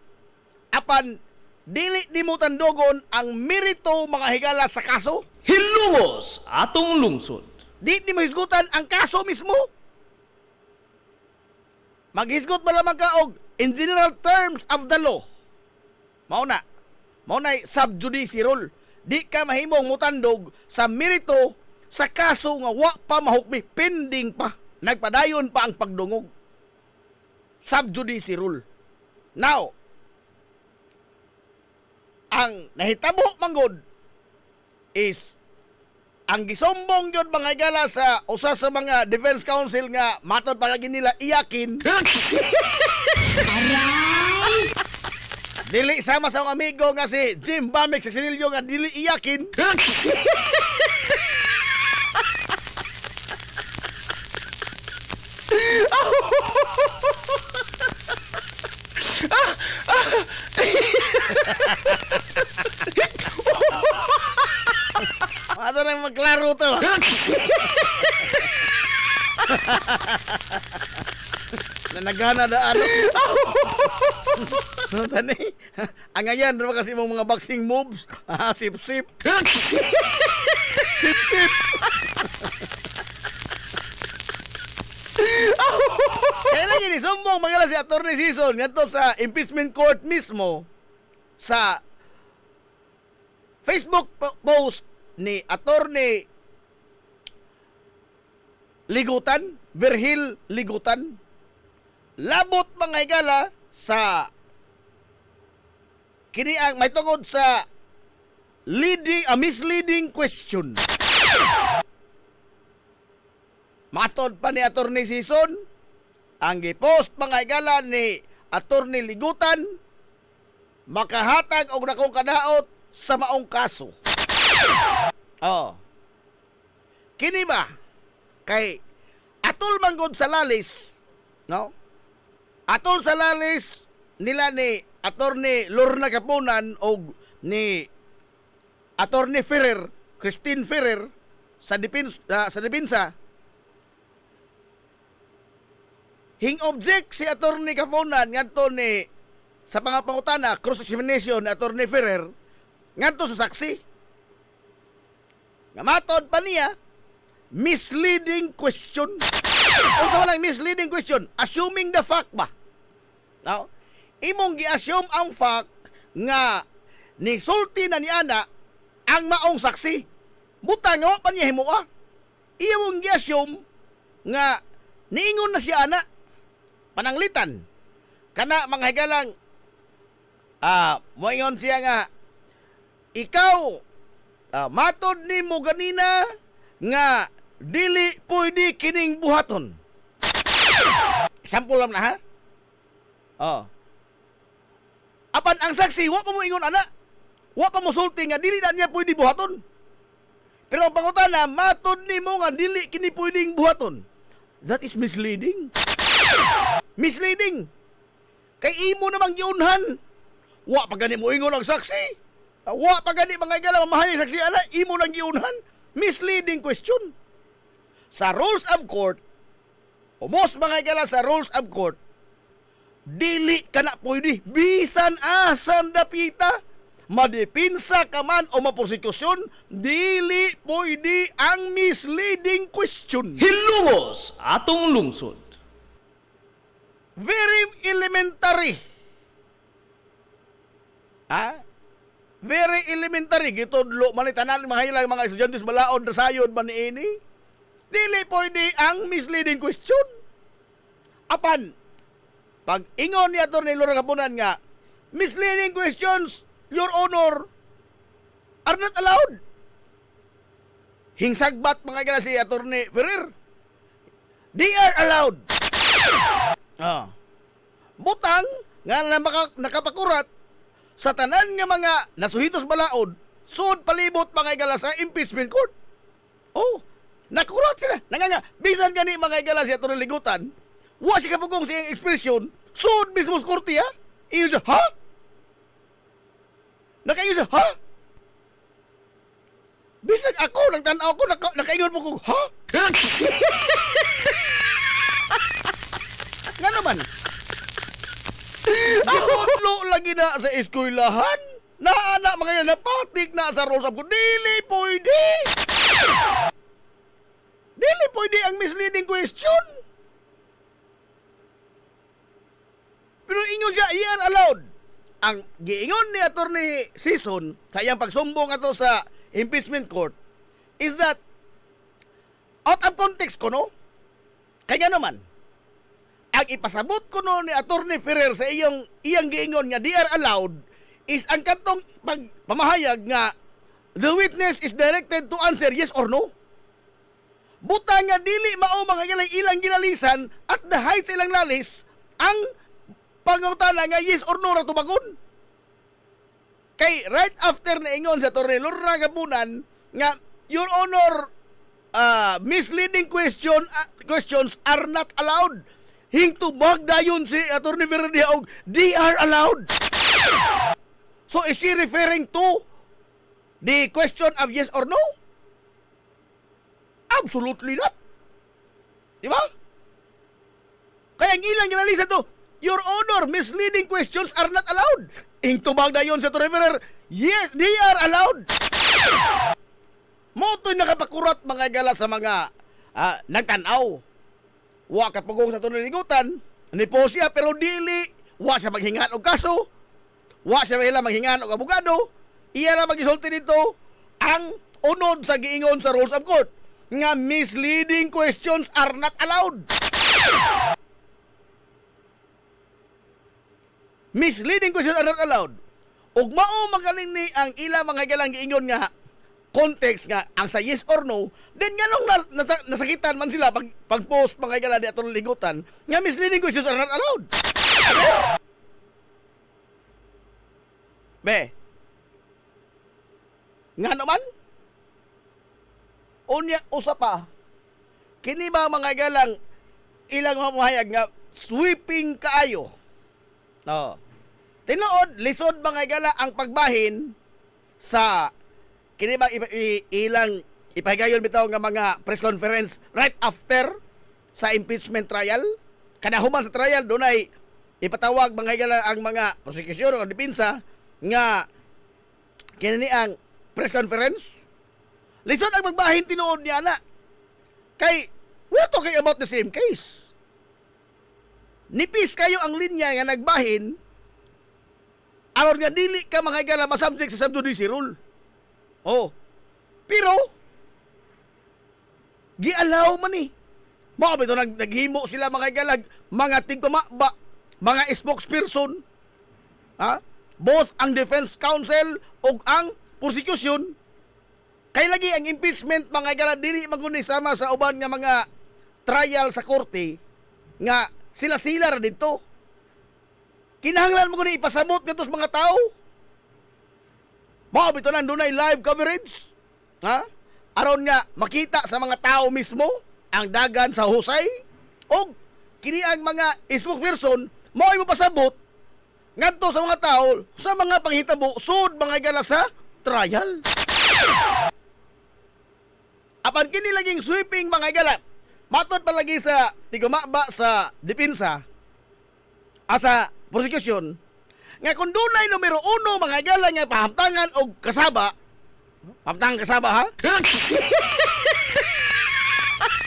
apan dili nimo tandogon ang merito mga higala sa kaso. Hilumos atong lungsod. Di nimo hisgutan ang kaso mismo. Maghisgot ba lamang ka og in general terms of the law. Mao na subjudice rule. Di ka mahimong mutandog sa merito sa kaso nga wa pa mahukmi, pending pa. Nagpadayon pa ang pagdungog. Subjudice rule. Now, ang nahitabo manggod is ang gisumbong yun mga higala sa usa sa mga defense counsel nga matod palagi nila iyakin. Dili sama sa akong amigo nga si Jim Bamek sa Sinilyo nga dili iyakin. Ano nang magklaro to? Nanagana na ano? Tani, ang ngayon, ano kasi mong mga boxing moves? Sip-sip. Sip-sip. Kaya lang yun, sumbong mga si Atty. Sison nga to sa impeachment court mismo sa Facebook post ni Atty. Ligutan, Virgil Ligutan. Labot mga higala sa kini ang may tungod sa misleading question. Matod pa ni Atty. Sison, ang gipost mga higala ni Atty. Ligutan makahatag og dakong kadaot sa maong kaso. Oh. Kini ba kay atol manggod sa lalis, no? Atol sa lalis nila ni Atty. Lorna Capunan o ni Atty. Ferrer, Christine Ferrer sa depensa. Hing object si Atty. Capunan ngadto ni sa pangapangutana cross examination ni Atty. Ferrer ngadto sa saksi. Nga matod pa niya misleading question. Unsa man ang misleading question? Assuming the fact ba? Now, imong gi-assume ang fact nga nisulti na ni ana ang maong saksi. Butang nga wa pa niya himuha. Imong gi-assume nga niingon na si ana pananglitan kana mga higalang moingon siya nga ikaw matod ni mo ganina nga dili pwede kining buhaton. Example lang na ha. Apan ang saksi wa pa mo ingon ana. Wa pa mo sulti nga dili na niya pwede buhaton. Pero ang pangutana matod ni mo nga dili kini pwedeng buhaton. That is misleading. Misleading. Kay imo namang giunhan. Wa pa gani mo ingon ang saksi. Wa pa gani mga igala mamahay saksi ana imo nang giunhan. Misleading question. Sa rules of court, o most mga igala sa rules of court, dili ka na pwede bisan asan dapita. Madepinsa ka man o maprosekusyon, dili pwede ang misleading question. Hilumos atong lungsod. Very elementary. Very elementary. Gitudlo man tanan mga estudyante balaod na sayod man niini. Dili pwede ang misleading question. Apan, pag ingon ni Atty. Laura Gapunan nga, misleading questions, Your Honor, are not allowed. Hingsagbat mga igala si Atty. Ferrer. They are allowed. Butang nga nakapakurat sa tanan nga mga nasuhitos balaod, sud palibot mga igala sa impeachment court. Nakurat sila. Nga, bisan gani mga igala si Atty. Ligutan, wa si kapugong siyang ekspresyon, sud mismo sa korte ha? Iyo siya, ha? Nakayo siya, ha? Bisan ako, nang tanaw ko, nakaingon po ko, ha? Nga naman. Gitudlo lagi na sa eskwelahan. Naana mga yan, napatik na sa rules of court. Dili pwede. Dili pwede ang misleading question. Pero ingon siya, iyan allowed. Ang giingon ni Atty. Sison sa iyang pagsumbong ato sa impeachment court is that out of context ko, no? Kanya naman, ang ipasabot ko no ni Atty. Ferrer sa iyang giingon nga they are allowed is ang katong pamahayag nga the witness is directed to answer yes or no. Buta nga dili mao mga ilang ginalisan at the height sa ilang lalis ang pangutana nga yes or no ra tubagon. Kay right after na ingon sa Atty. Laura Gapunan nga Your Honor, misleading questions are not allowed. Hingtubag dayon si Atty. Ferrer og they are allowed. So is she referring to the question of yes or no? Absolutely not. Di ba? Kaya ang ilang ginalisa to, Your Honor, misleading questions are not allowed. Ingtubag na yun sa Atty. Ferrer, yes, they are allowed. Moto'y nakapakurat mga gala sa mga nagtanaw. Wa kapugong sa tunay ligutan, ni po siya pero dili, wa siya maghingan og kaso, wa siya maghingan og abogado, iya na magisulti dito ang unod sa giingon sa rules of court nga misleading questions are not allowed. Misleading questions are not allowed. Ug mao magaling ni ang ila mga galang giingon nga context nga ang sa yes or no, then nga nung nasakitan man sila pag-post mga gala di atong ligutan nga misleading questions are not allowed. Be. Nga naman? Unya usa pa. Kini ba mga galang ilang mamahayag nga sweeping kaayo. Tinuod, lisod mga gala ang pagbahin sa kini ba ilang ipahigayon bitaw nga mga press conference right after sa impeachment trial. Kanahuman sa trial dunay ipatawag mga gala ang mga prosecution o depensa nga kini ang press conference. Lisod ang pagbahin tinuod niya na. Kay, we're talking about the same case. Nipis kayo ang linya nga nagbahin, aron nga dili ka mga higala masubject sa subjudice rule. Oh. Pero, gialaw man eh. Mga bito naghimo sila mga higala, mga tigpamaba, mga spokesperson, ha? Both ang defense counsel o ang prosecution. Kay lagi ang impeachment mga higala, dili maguni sama sa uban nga mga trial sa korte, nga sila-sila ra dito. Kinahanglan mo ko ipasabot nga tos mga tao. Mga bito nandunay live coverage. Ha? Aron nga makita sa mga tao mismo ang dagan sa husay. O kini ang mga spokesperson mo ay mapasabot ngadto sa mga tao sa mga panghitabo sud mga gala sa trial. Apan kini laging sweeping mga gala. Matod pa lagi sa tigumaba sa depensa asa prosecution nga kung dunay numero 1 mga gala nga pahamtangan og kasaba. Pahamtangan kasaba ha?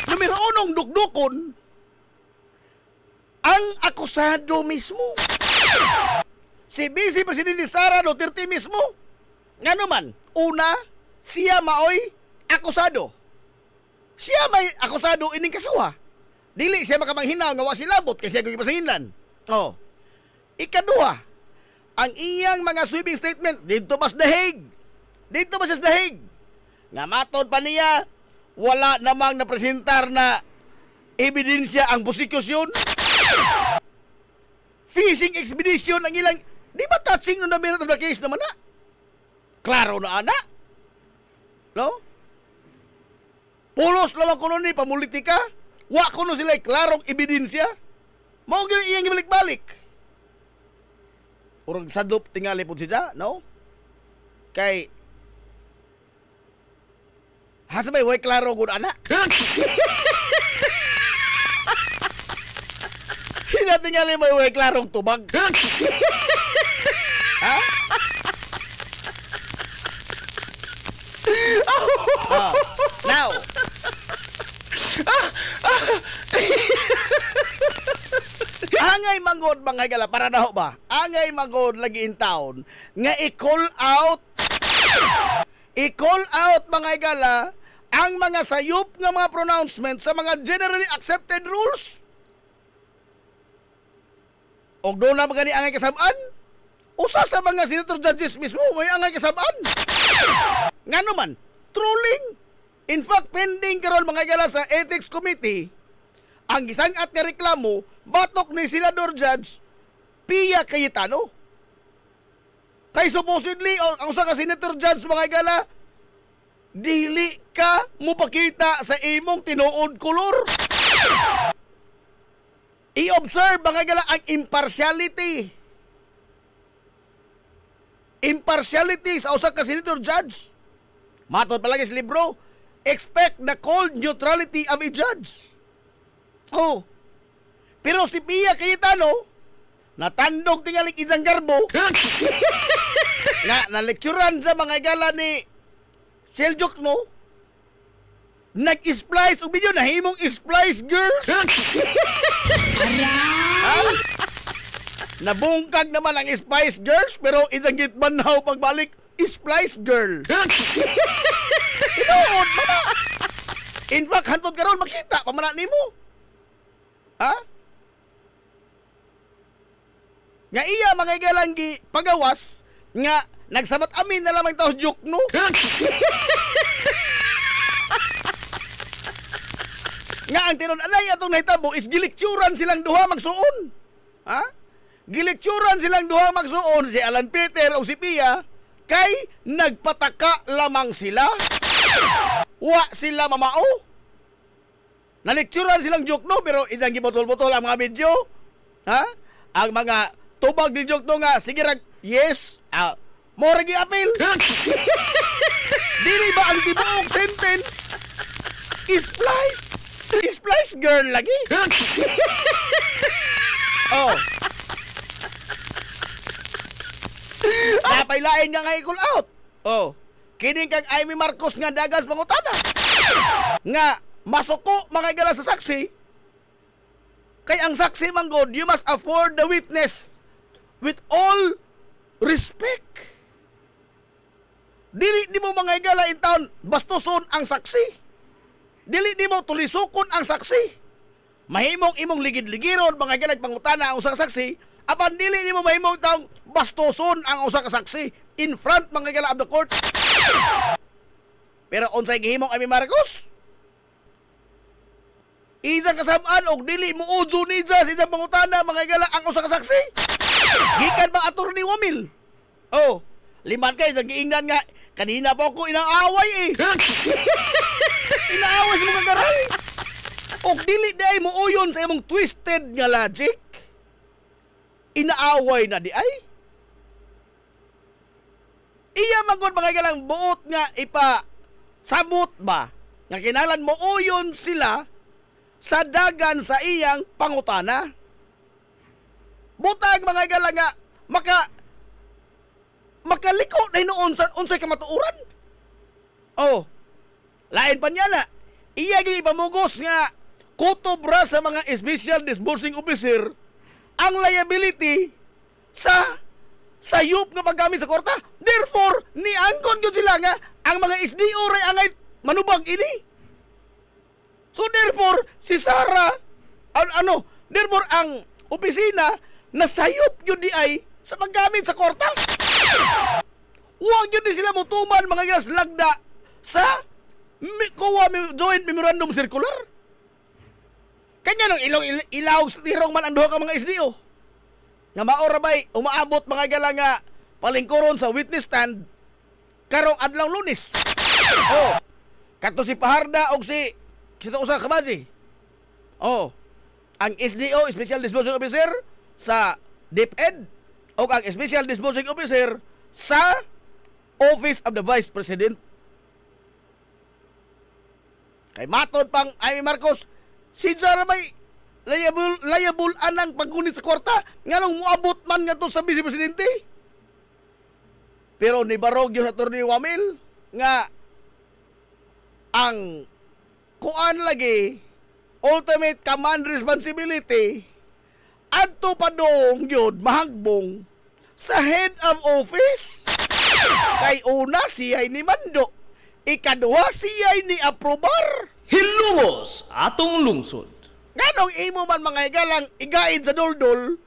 Numero 1 dukdukon ang akusado mismo. Si Vice Presidente Sara Duterte mismo. Nga naman, una, siya maoy akusado. Siya may akusado ining kasuha. Dili siya makapanghinaw nga wa silabot kasi siya gipasingan. Oh. Ikaduha, ang iyang mga sweeping statement dito ba sa Hague. Dito ba sa Hague? Nga matod pa niya, wala namang napresentar na ebidensya ang prosecution. Fishing expedition ang ilang, di ba touching on the merit of the case naman na? Klaro na ana? No? Pulos lamang kuno ni pamulitika, wa kuno sila klarong ebidensya. Mao gyud iyang ibalik-balik. Urang sadop tingali pud siya, no? Kay hasabay way klaro gud ana. Hina tingali may way klarong tubag. Ha? Now, angay manggod mga gala para naho ba? Angay manggod lagi in town nga i-call out mga gala ang mga sayop nga mga pronouncement sa mga generally accepted rules. Og doon na magani angay kasab-an. Usa sa mga senator judges mismo may angay kasab-an. Nga naman, trolling. In fact, pending karon mga gala sa Ethics Committee ang gisangat nga reklamo batok ni Senador Judge Pia Cayetano. Kay supposedly ang usa ka Senator Judge mga gala dili ka mupakita sa imong tinuod kolor. I-observe mga gala ang impartiality. Impartiality sa usa ka Senator Judge. Matod palagi sa libro, expect the cold neutrality of a judge. Oh. Pero si Pia Cayetano, natandog tingali isang garbo, na lecturean sa mga gala ni Seljok, no? Nag-splice o video na himong splice girls. Ha? Nabungkag naman ang Spice Girls pero isang gitbanaw pagbalik Splice Girl. Inood, mama. In fact, hantod karon makita pamana nimo. Ha? Nga iya mga igalanggi pagawas nga nagsabat amin na lamang tao joke no. Nga ang tinud-anay atong nahitabo is gilikturan silang duha magsuon. Ha? Gilikturan silang duha magsuon si Alan Peter o si Pia kay nagpataka lamang sila. Wa sila mamao. Nalikturan silang joke no pero idang gibotol-botol ang mga video. Ha? Ang mga tubag ni joke no nga sige rag yes, mo ra gi-appeal. Dili ba ang tibuok sentence? Splice girl lagi. Oh. Napailain nga nga i-call out. Oh. Kining kang Amy Marcos nga dagas pangutana. Nga masuko mga igala sa saksi, kay ang saksi manggod, you must afford the witness with all respect. Dili nimo mga igala in town bastuson ang saksi. Dili nimo tulisukon ang saksi. Mahimong imong ligid-ligiron mga igala pangutana ang usa ka saksi, apan dili nimo mahimong taong bastuson ang usa ka saksi in front mga igala of the court. Pero unsay gihimong Amy Marcos? Isa kasabaan og dili mo udso ni sa isang pangutana mga igala ang usa ka saksi. Gikan ba attorney Wamil? Oh, liman kay sa giingnan nga kanina pa ako inaaway eh. Inaaway sa mga garay. Og dili day mo uyon sa imong twisted nga logic. Inaaway na di ay. Iya magod mga galang buot nga samot ba nga kinahanglan mo uyon sila sa dagan sa iyang pangutana. Butag mga igala nga makaliko na hinuon sa unsay kamatuoran. Oh, lain pa niya na iya gyud ipamugos nga kutob ra sa mga special disbursing officer ang liability sa sayop nga paggamit sa korta. Therefore, niangkon gyud sila nga ang mga SDO ray angay manubag ini. So therefore, si Sara therefore ang opisina nasayop yun di ay sa paggamit sa korta. Huwag yun di sila mutuman mga gilas lagda sa Joint Memorandum Circular. Kanya nang ilaw tirong man ang duha ka mga SDO. Nga maora ba'y umaabot mga gala nga palingkuron sa witness stand karong adlaw Lunes. Oh, kato si Paharda og si usa ka baji. Oh, ang SDO, Special Disbursing Officer sa DepEd o ang Special Disbursing Officer sa Office of the Vice President. Kay matod pang Amy Marcos, si Zara may liable anang paggunit sa kwarta nganong muabot man nga to sa Vice Presidente. Pero ni barog yung attorney Wamil nga ang kuan lagi ultimate command responsibility adto padong yun mahagbong sa head of office. Kay una siya'y ni Mando, ikaduha siya'y ni aprobar. Hilungos atong lungsod. Nganong imo man mga igalang igaid sa duldul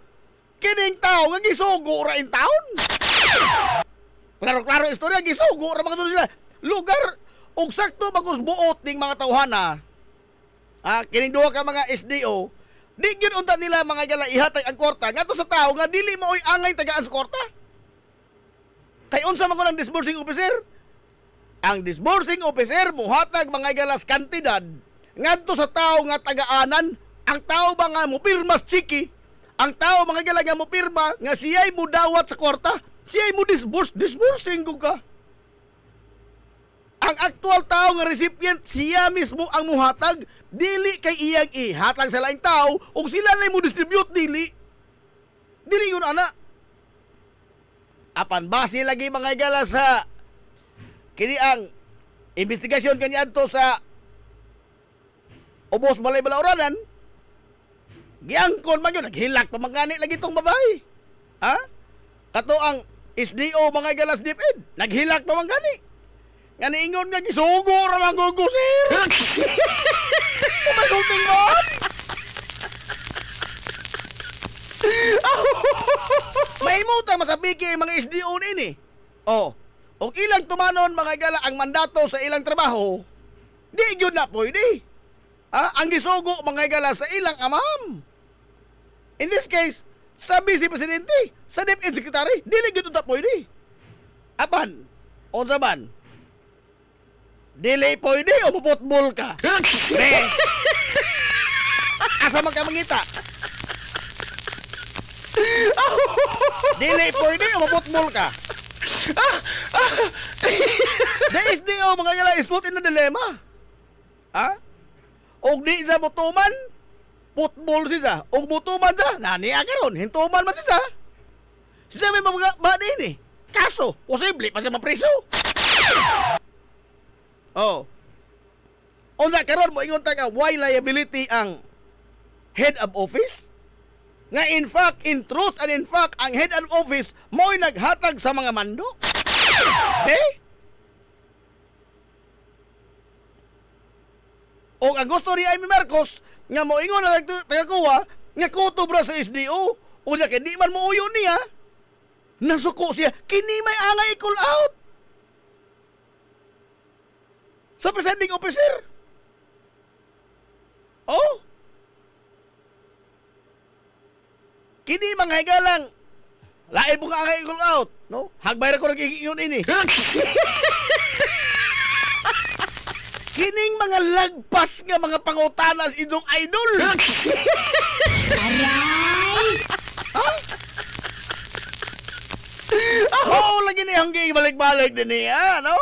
kining tao nga gisugo ra in town. Klaro-klaro istorya gisugo ra mga sila lugar ug sakto bagus buot ning mga tawhana. Kining duha ka mga SDO, di gyud unta nila mga gala ihatag ang kwarta ngadto sa tao nga dili maoy angay tagaan sa kwarta. Kay unsa man ko ng disbursing officer? Ang disbursing officer muhatag mga galas kantidad ngadto sa tao nga tagaanan. Ang tao ba nga mo pirmas chiki? Ang tao mga gala nga mo pirma nga siya'y mo dawat sa kwarta, siya'y mo disbursing ko ka. Ang aktual tao nga recipient, siya mismo ang muhatag, dili kay iyang ihatag sa laing tao, o sila lang mo distribute, dili yun ana. Apan base lagi mga igala sa kini ang investigasyon kanya adto sa Ubos Balay Balauranan, giangkon man yun, naghilak pa mangani lagi tong babae. Kato ang SDO mga igalas DepEd, naghilak pa mangani. Nga niingon nga gisugo ra lang gugo sir. Kumasulting mo. May muta masabiki mga SDO nini. Oh, og ilang tumanon mga igala ang mandato sa ilang trabaho, di gyud na pwede. Ang gisugo mga igala sa ilang amam. In this case, sa Vice Presidente, sa DepEd Secretary, dili gyud na pwede. Apan, unsa man? Dili pwede o maputbol ka. Asa man ka mangita? Dili pwede o maputbol ka. The SDO mga gala is put in a dilemma. Og di sa mutuman, putbol siya. Og mutuman siya, naniya karon, hintuman man siya. Siya may mga ba din eh. Kaso, posible pa siya mapriso. Oh. Unsa karon mo ingon ta ka why liability ang head of office? Nga in fact, in truth and in fact, ang head of office mo'y naghatag sa mga mando. O ang gusto ni Amy Marcos nga mo ingon na tagakuha nga kutob ra sa SDO. Una kay di man mo uyo niya. Nasuko siya kini may angay i-call out sa presiding officer. Oh. Kini mga higalang lain mo nga angay i-call out, no? Hagbay ra ko nagiging ini. Kining mga lagpas nga mga pangutana sa inyong idol. Aray! Ha? Oo, lagi ni hanggang balik-balik din niya, no?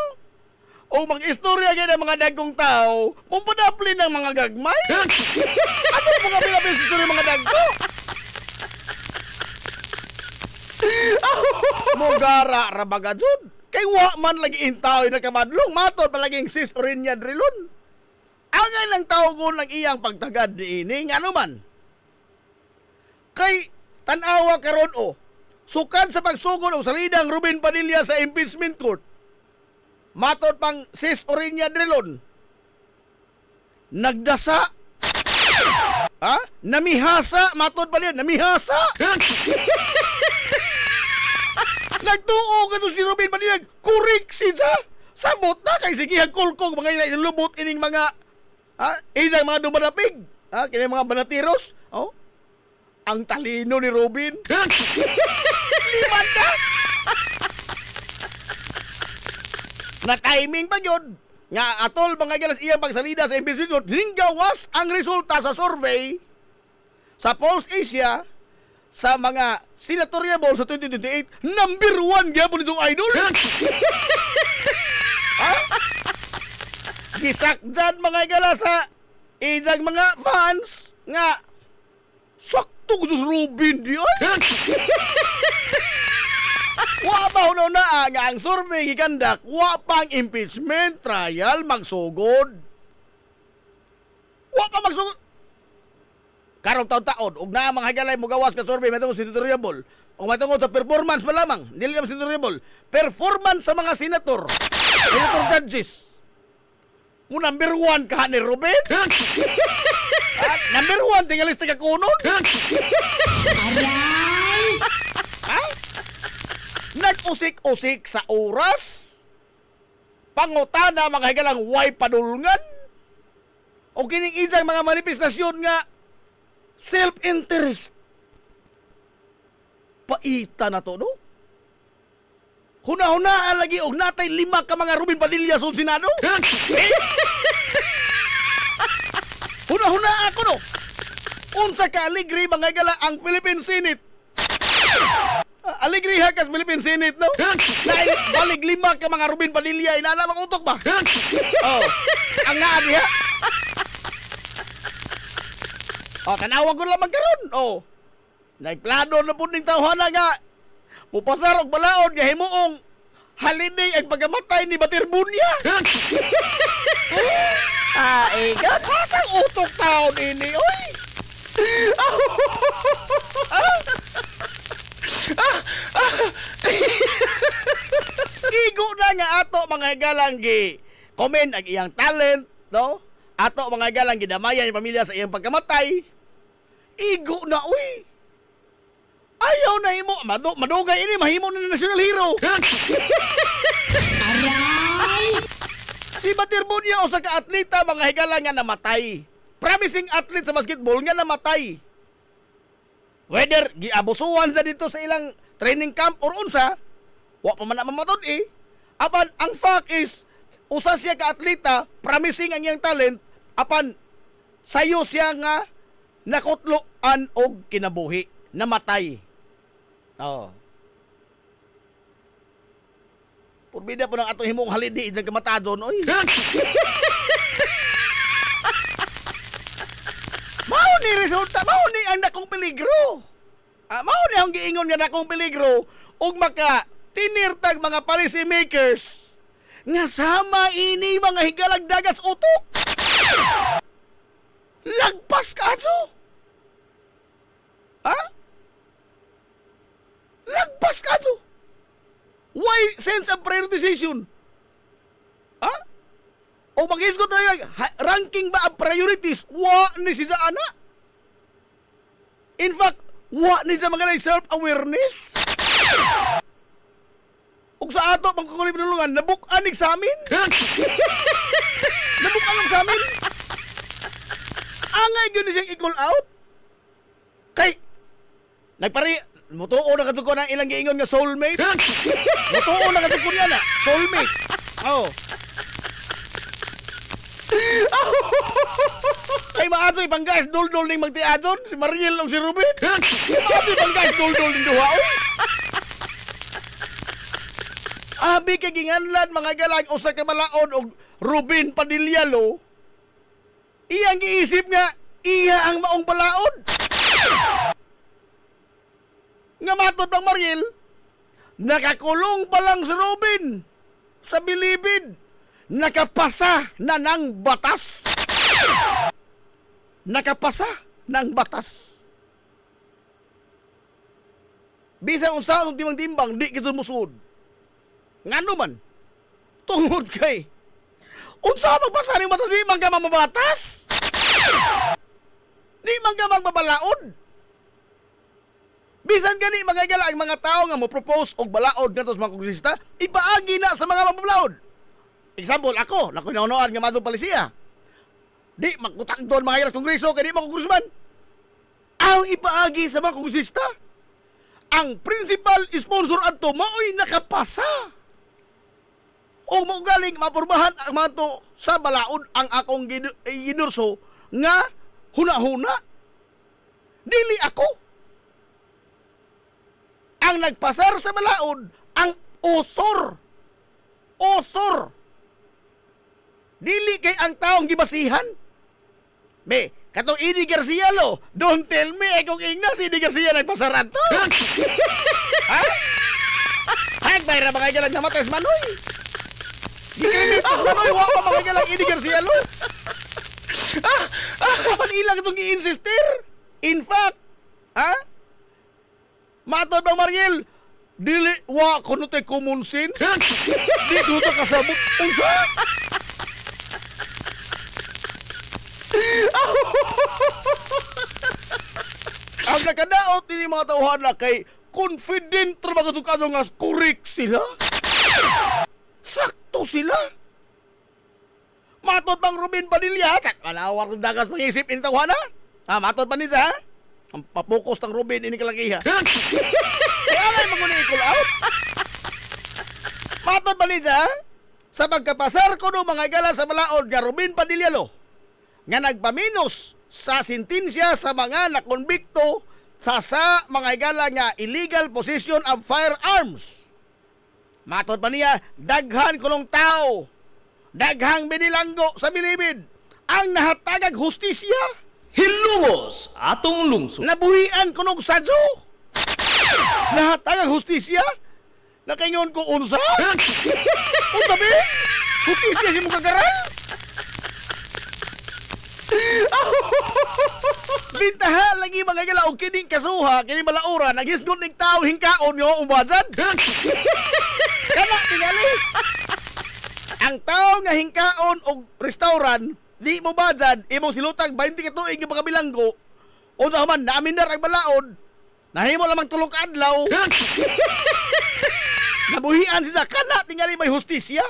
O mag-istorya ganyan ang mga dagkong tao, mumpadapli ng mga gagmay. Ano mo nga sa istorya mga dagko? Mogara rabaga jud. Kay wa man lagi intaw na kamadlong matod palaging sis Orinya Drilon. Angay lang tawgon ang iyang pagtagad niini ngano man. Kay tan-awa karon o sukad sa pagsugod og salidang Ruben Padilla sa impeachment court. Matod pang sis Orinya Drilon. Nagdasa. Ha? Namihasa matod pa niya, namihasa. Nagtuo ka si Ruben Padilla, kurik siya. Samot na kay sige hagkulkog mga lubot ining mga ilang mga dumadapig. Kaya mga banatiros. Oh. Ang talino ni Ruben. Liman ka. Na timing pa yun. Nga atol mga galas iyang pagsalida sa impeachment, hinggawas ang resulta sa survey sa Pulse Asia sa mga senatorial sa 2028, number 1 gyapon itong idol. Gisakdan mga igala sa ijag mga fans nga sakto ko sa Ruben di ay. Wa ba na nga ang survey gikandak, wa pang impeachment trial magsugod. Wa pa magsugod. Karong taon-taon, ug na mga higalay mo gawas ka survey matungod sa senatorial, o matungod sa performance pa lamang, dili naman senatorial, performance sa mga senator judges. Mo number 1 ka ni Ruben? Number 1 tingalista ka kunon? Aray! Nag-usik-usik sa oras, pangutana mga higalang way padulngan, o kining isang mga manifestasyon nga self-interest. Paita na to, no? Huna-hunaan lagi og natay 5 ka mga Ruben Padilla sa Senado. Huna-hunaan ako, no? Unsa ka aligri mga gala ang Philippine Senate. Aligri hakas Philippine Senate, no? Dahil balig 5 ka mga Ruben Padilla, inalamang utok ba? Oh, ang naabi ha? Kanawag ko lang magkaroon. Nagplano na po ng tawhana nga. Mupasar og balaod nga himuong holiday ang pagamatay ni Batirbunya. Ikaw, pasang utok taon ini, oy. Igo na nga ato mga galang gi comment ang iyang talent, no? Ato mga galang gidamayan yung pamilya sa iyang pagkamatay. Igo na, uy. Ayaw na himo. Madugay ini, mahimo na national hero. Aray! Si Batirbunya o sa ka-atleta, mga higala nga namatay. Promising athlete sa basketball nga namatay. Whether giabusuhan sa dito sa ilang training camp or unsa, wa pa man na mamatod eh. Apan, ang fact is, usa siya ka-atleta, promising ang iyang talent, apan sayo siya nga nakutloan og kinabuhi, namatay. Purbida po ng atong himong halidi dyan kamatadon, oy. Mao ni resulta, mao ni ang dakong peligro. Mao ni ang giingon nga dakong peligro ug maka tinirtag mga policy makers nga sama ini mga higalag dagas utok. Lagpas ka, Aso? Ha? Lagpas ka, Aso? Why sense of prioritization? Ha? O mag-isgot tayo, ranking ba ang priorities? Wa ni siya, ana? In fact, wa ni siya mga self-awareness? Ug sa ato, pangkukulib nulungan, nabuk-an examin? Nabuk-an ang examin? Angay yun siyang i-call out? Kay, mutuo na katuko ng ilang giingon nga soulmate? Mutuo na katuko niya na, soulmate. Oh. Kay maato ipanggas dul-dul ning magtiadon si Mariel o si Ruben. Maato ipanggas dul-dul ning duha. Abi kay ginganlan mga galang usa ka balaod og Ruben Padillalo. Iyang giisip nga iya ang maong balaod. Nga matod bang Mariel, nakakulong pa lang si Ruben sa bilibid. Nakapasa na ng batas. Nakapasa ng batas. Bisa unsa ang timbang-timbang, di kita musud. Ngano man? Tungod kay. Unsa magpasa ning batas, di man ka mamabatas? Di man ka magbabalaod? Bisan gani magagala ang mga tao nga mo propose og balaod ngadto sa mga kongresista, ipaagi na sa mga mababalaod. Example, ako, nakunaunoan nga madong palisiya. Di, magkutak doon mga iras kongreso, kaya di mga kongresman. Ang ipaagi sa mga kongresista, ang principal sponsor ato, mao'y nakapasa. O maugaling, mapurbahan ang mga to sa balaod ang akong ginurso nga huna-huna. Dili ako. Ang nagpasar sa balaod, ang author. Author. Dili kay ang taong gibasihan. Be, katong Eddie Garcia lo, don't tell me ay kung ingna si Eddie Garcia nagpasaran to. Ha? Hagbay ra mga galang namatay sa Manoy. Gikimitos Manoy, wala pa mga galang Eddie Garcia lo. Kapan ilang itong i-insister? In fact, ha? Matod bang Mariel, dili, wa kuno tay common sense. Di ko to kasabot. Unsa? Ang nakadaot ini mga tauhana kay confident ra magusukado nga correct sila. Sakto sila. Matod bang Ruben Padilla kat malawar ng dagas pangisip in tauhana? Matod pa nila ha? Ang papokus ng Ruben ini kalakiha. Kaya alay mag-unikul out. Matod pa nila sa pagkapasar ko no mga gala sa balaod nga Ruben Padilla lo nga nagpaminos sa sentensya sa mga nakonbikto sa mga igala nga illegal possession of firearms. Matod pa niya, daghan kulong tao, daghang binilanggo sa bilibid, ang nahatagag hustisya. Hilungos atong lungsod. Nabuhian kunog sadyo. Nahatagag hustisya? Nakaingon ko unsa? Unsa be? Hustisya si mong kagaral? Bintaha lagi mga galaw kining kasuha kining balaura naghisgot ning tao hingkaon yo umbazad. Kana tingali. Ang tao nga hingkaon og restaurant di mo bazad imong silutag 20 ka tuig nga pagkabilanggo. Unsa man naamin na ang balaod. Nahimo lamang tulong ka adlaw. Nabuhian sila kana tingali may hustisya.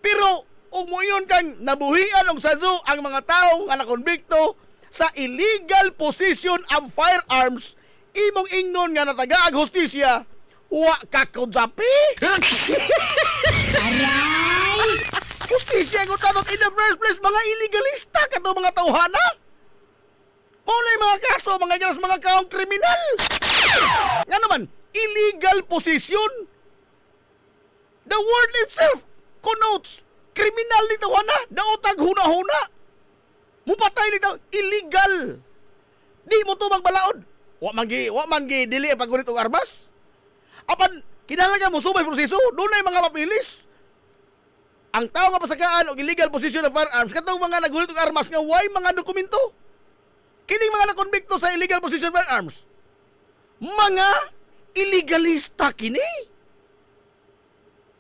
Pero ug moyon kang nabuhian og sadyo ang mga tao nga nakonbikto sa illegal possession of firearms, imong ingnon nga natagaag hustisya, wa ka kudzapi. Aray! Hustisya ko tanot in the first place, mga illegalista kato mga tauhana. Maunay mga kaso, mga ganas mga kaong kriminal. Nga naman, illegal possession. The word itself connotes kriminal ni tawhana, daotag huna-huna. Mupatay ni taw illegal. Di mo to magbalaod. Wa man gi dili ang paggunit og armas. Apan kinahanglan mo subay proseso, dunay mga papilis. ang tao nga pasakaan og illegal possession of firearms katong mga nagulit og armas nga way mga dokumento. Kining mga nakonbikto sa illegal possession of firearms, mga illegalista kini.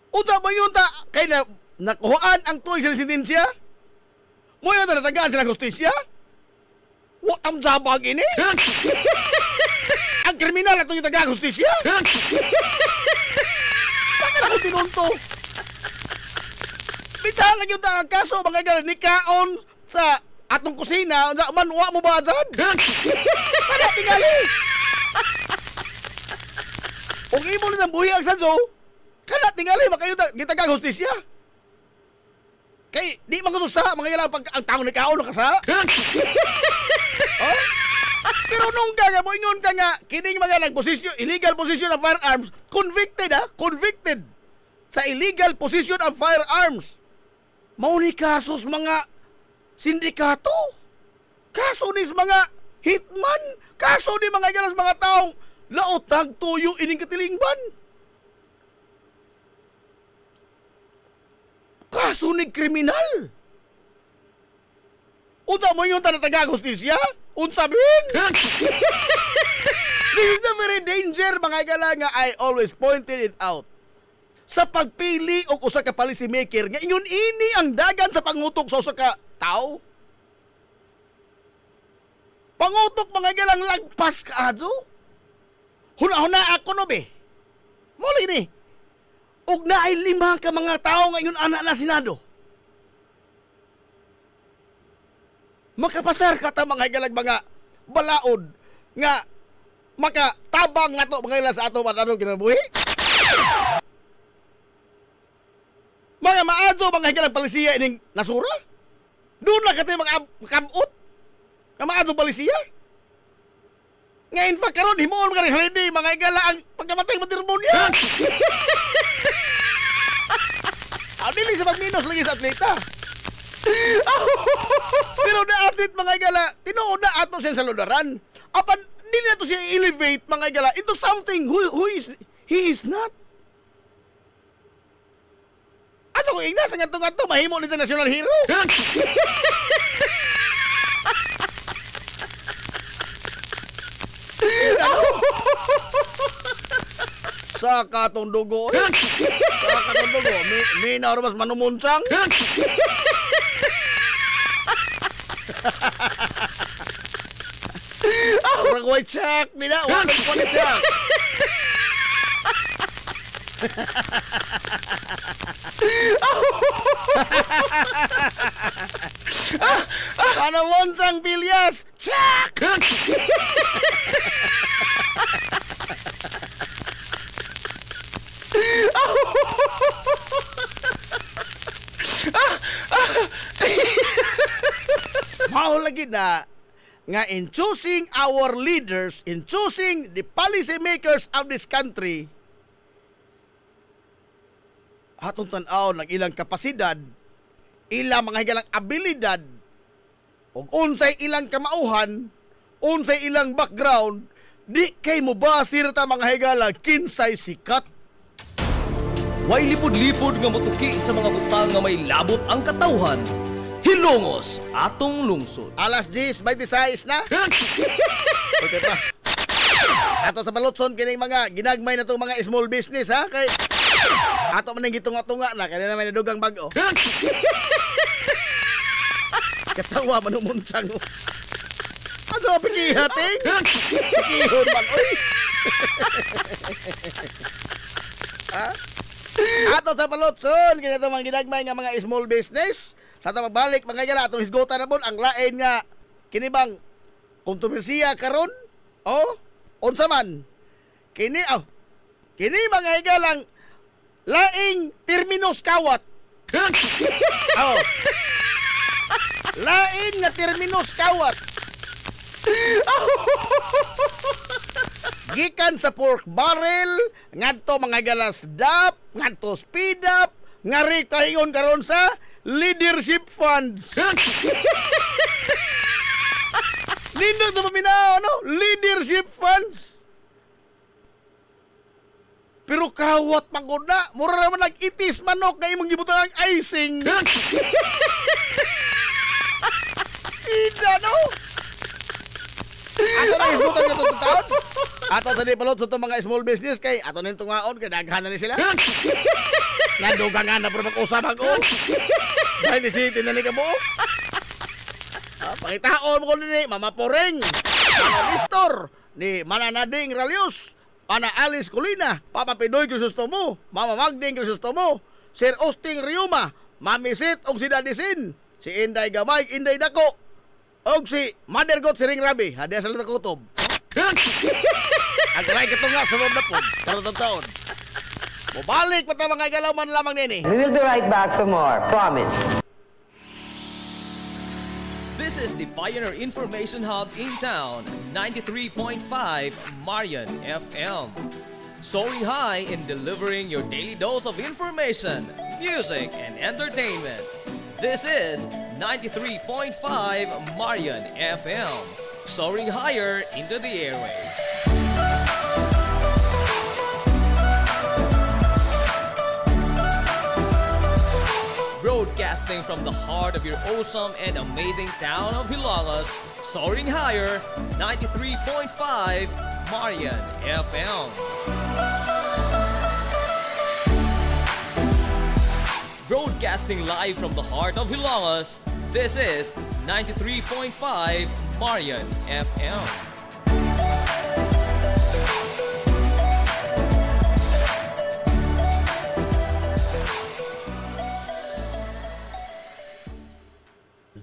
Unsa ba yun ta kay na nakuhaan ang tuig sa sentensya? Mo yun ta natagaan sila hustisya? Wa tam zabag ini. Ang kriminal ato yung taga hustisya? Bakit ako tinunto? Bitahan lang yung tagang kaso, mga galing, nikaon sa atong kusina, man, wa mo ba dyan? Kada tingali! Kung imo na ng buhi ang sanso, kada tingali, makayo gitagang hustisya. Kay, di man gusto sa, mga galing, pag ang taong nikaon, nakasa? Oh? Pero nung ka mo ingon ka nga, kining mga nag-position, illegal possession of firearms, convicted convicted sa illegal possession of firearms. Mauni kasos mga sindikato, kaso nis mga hitman, kaso ni mga galas mga taong laotag tuyo ining katilingban. Kaso ni kriminal. Unta mo yung tanatagag hustisya? Unsa bin? This is the very danger, mga gala, nga I always pointed it out. Sa pagpili og usa ka policy maker nga ingon ini ang dagan sa pangutok sa usa ka tao. Pangutok, mga galang, lagpas ka adto. Huna-huna ako no be. Muli ni. Og naay 5 ka mga tao nga ingon ana na Senado. Makapasar ka ta mga galag mga balaod nga makatabang nga to mga ila sa ato matano kinabuhi. Mga maadso mga galang palisiya ining nasura. Doon lang katay makamot. Nga maadso palisiya. Nga in fact karon himuon ka rin holiday mga gala ang pagkamatay matirmonya. Dili sa pagminos lagi sa atleta. Pero na-atlet mga gala, tinuod na ato siya sa ludaran. Apan, di na to siya elevate mga gala into something he is not. Asa ko ignas ang ato mahimo ni sa national hero. Sa katong dugo. Sa katong dugo. May naurabas manumunsang. Orang white shark nila, wala ko ni shark. Ano monsang Bilyas? Shark! Mao lagi na nga in choosing our leaders, in choosing the policy makers of this country, atong tan-aw ng ilang kapasidad, ilang mga higalang abilidad, ug unsay ilang kamauhan, unsay ilang background, di kay mo basir ta mga higala kinsay sikat. Way lipod-lipod nga motuki sa mga butang nga may labot ang katawhan. Hilongos atong lungsod. Alas 10:26 na. Okay pa. Ato sa balotson kining mga ginagmay na tong mga small business ha kay ato man ning gitunga-tunga na kay na may nadugang bag-o. Katawa manumunsang. Ano pikihating? Pikihon man oy. Ha? Ato sa balotson kini tong mga ginagmay nga mga small business. Sa ito magbalik, mga gala, atong hisgota na po, ang lain nga, kinibang kontrobersiya karon unsa man, kini mga higalang, laing terminos kawat. Lain nga terminos kawat. Gikan sa pork barrel, ngadto mga galas dap, ngadto speed up, ngari kahiyon karon sa leadership funds. Nindot na paminaw, leadership funds. Pero kawat pagod na. Mura naman nag-itis manok na imong gibutan ang icing. Ida no? Ato na isbutan nga itong taon. Ato sa di palot sa itong mga small business kay ato na yung tungaon kay daghanan ni sila. Nadugang nga na pero mag-usap ako. Dahil ni City na ni Kabo. Pangitaon mo ko ni Mama Poreng, Mama Listor, ni Mananading Ralius, Ana Alice Colina, Papa Pidoy Crisostomo, Mama Magding Crisostomo, Sir Osting Riuma, Mami Sit og si Daddy Sin, si Inday Gamay, Inday Dako, og si Mother God Siring Rabi, hadiya sa Lita Kutob. Ang kalay ka nga sa na po, karotong taon. Mubalik pa ta mga igalaman lamang nini. We will be right back for more. Promise. This is the Pioneer Information Hub in town, 93.5 Marian FM. Soaring high in delivering your daily dose of information, music, and entertainment. This is 93.5 Marian FM. Soaring higher into the airwaves. Broadcasting from the heart of your awesome and amazing town of Hilangas, soaring higher, 93.5 Marian FM. Broadcasting live from the heart of Hilangas, this is 93.5 Marian FM.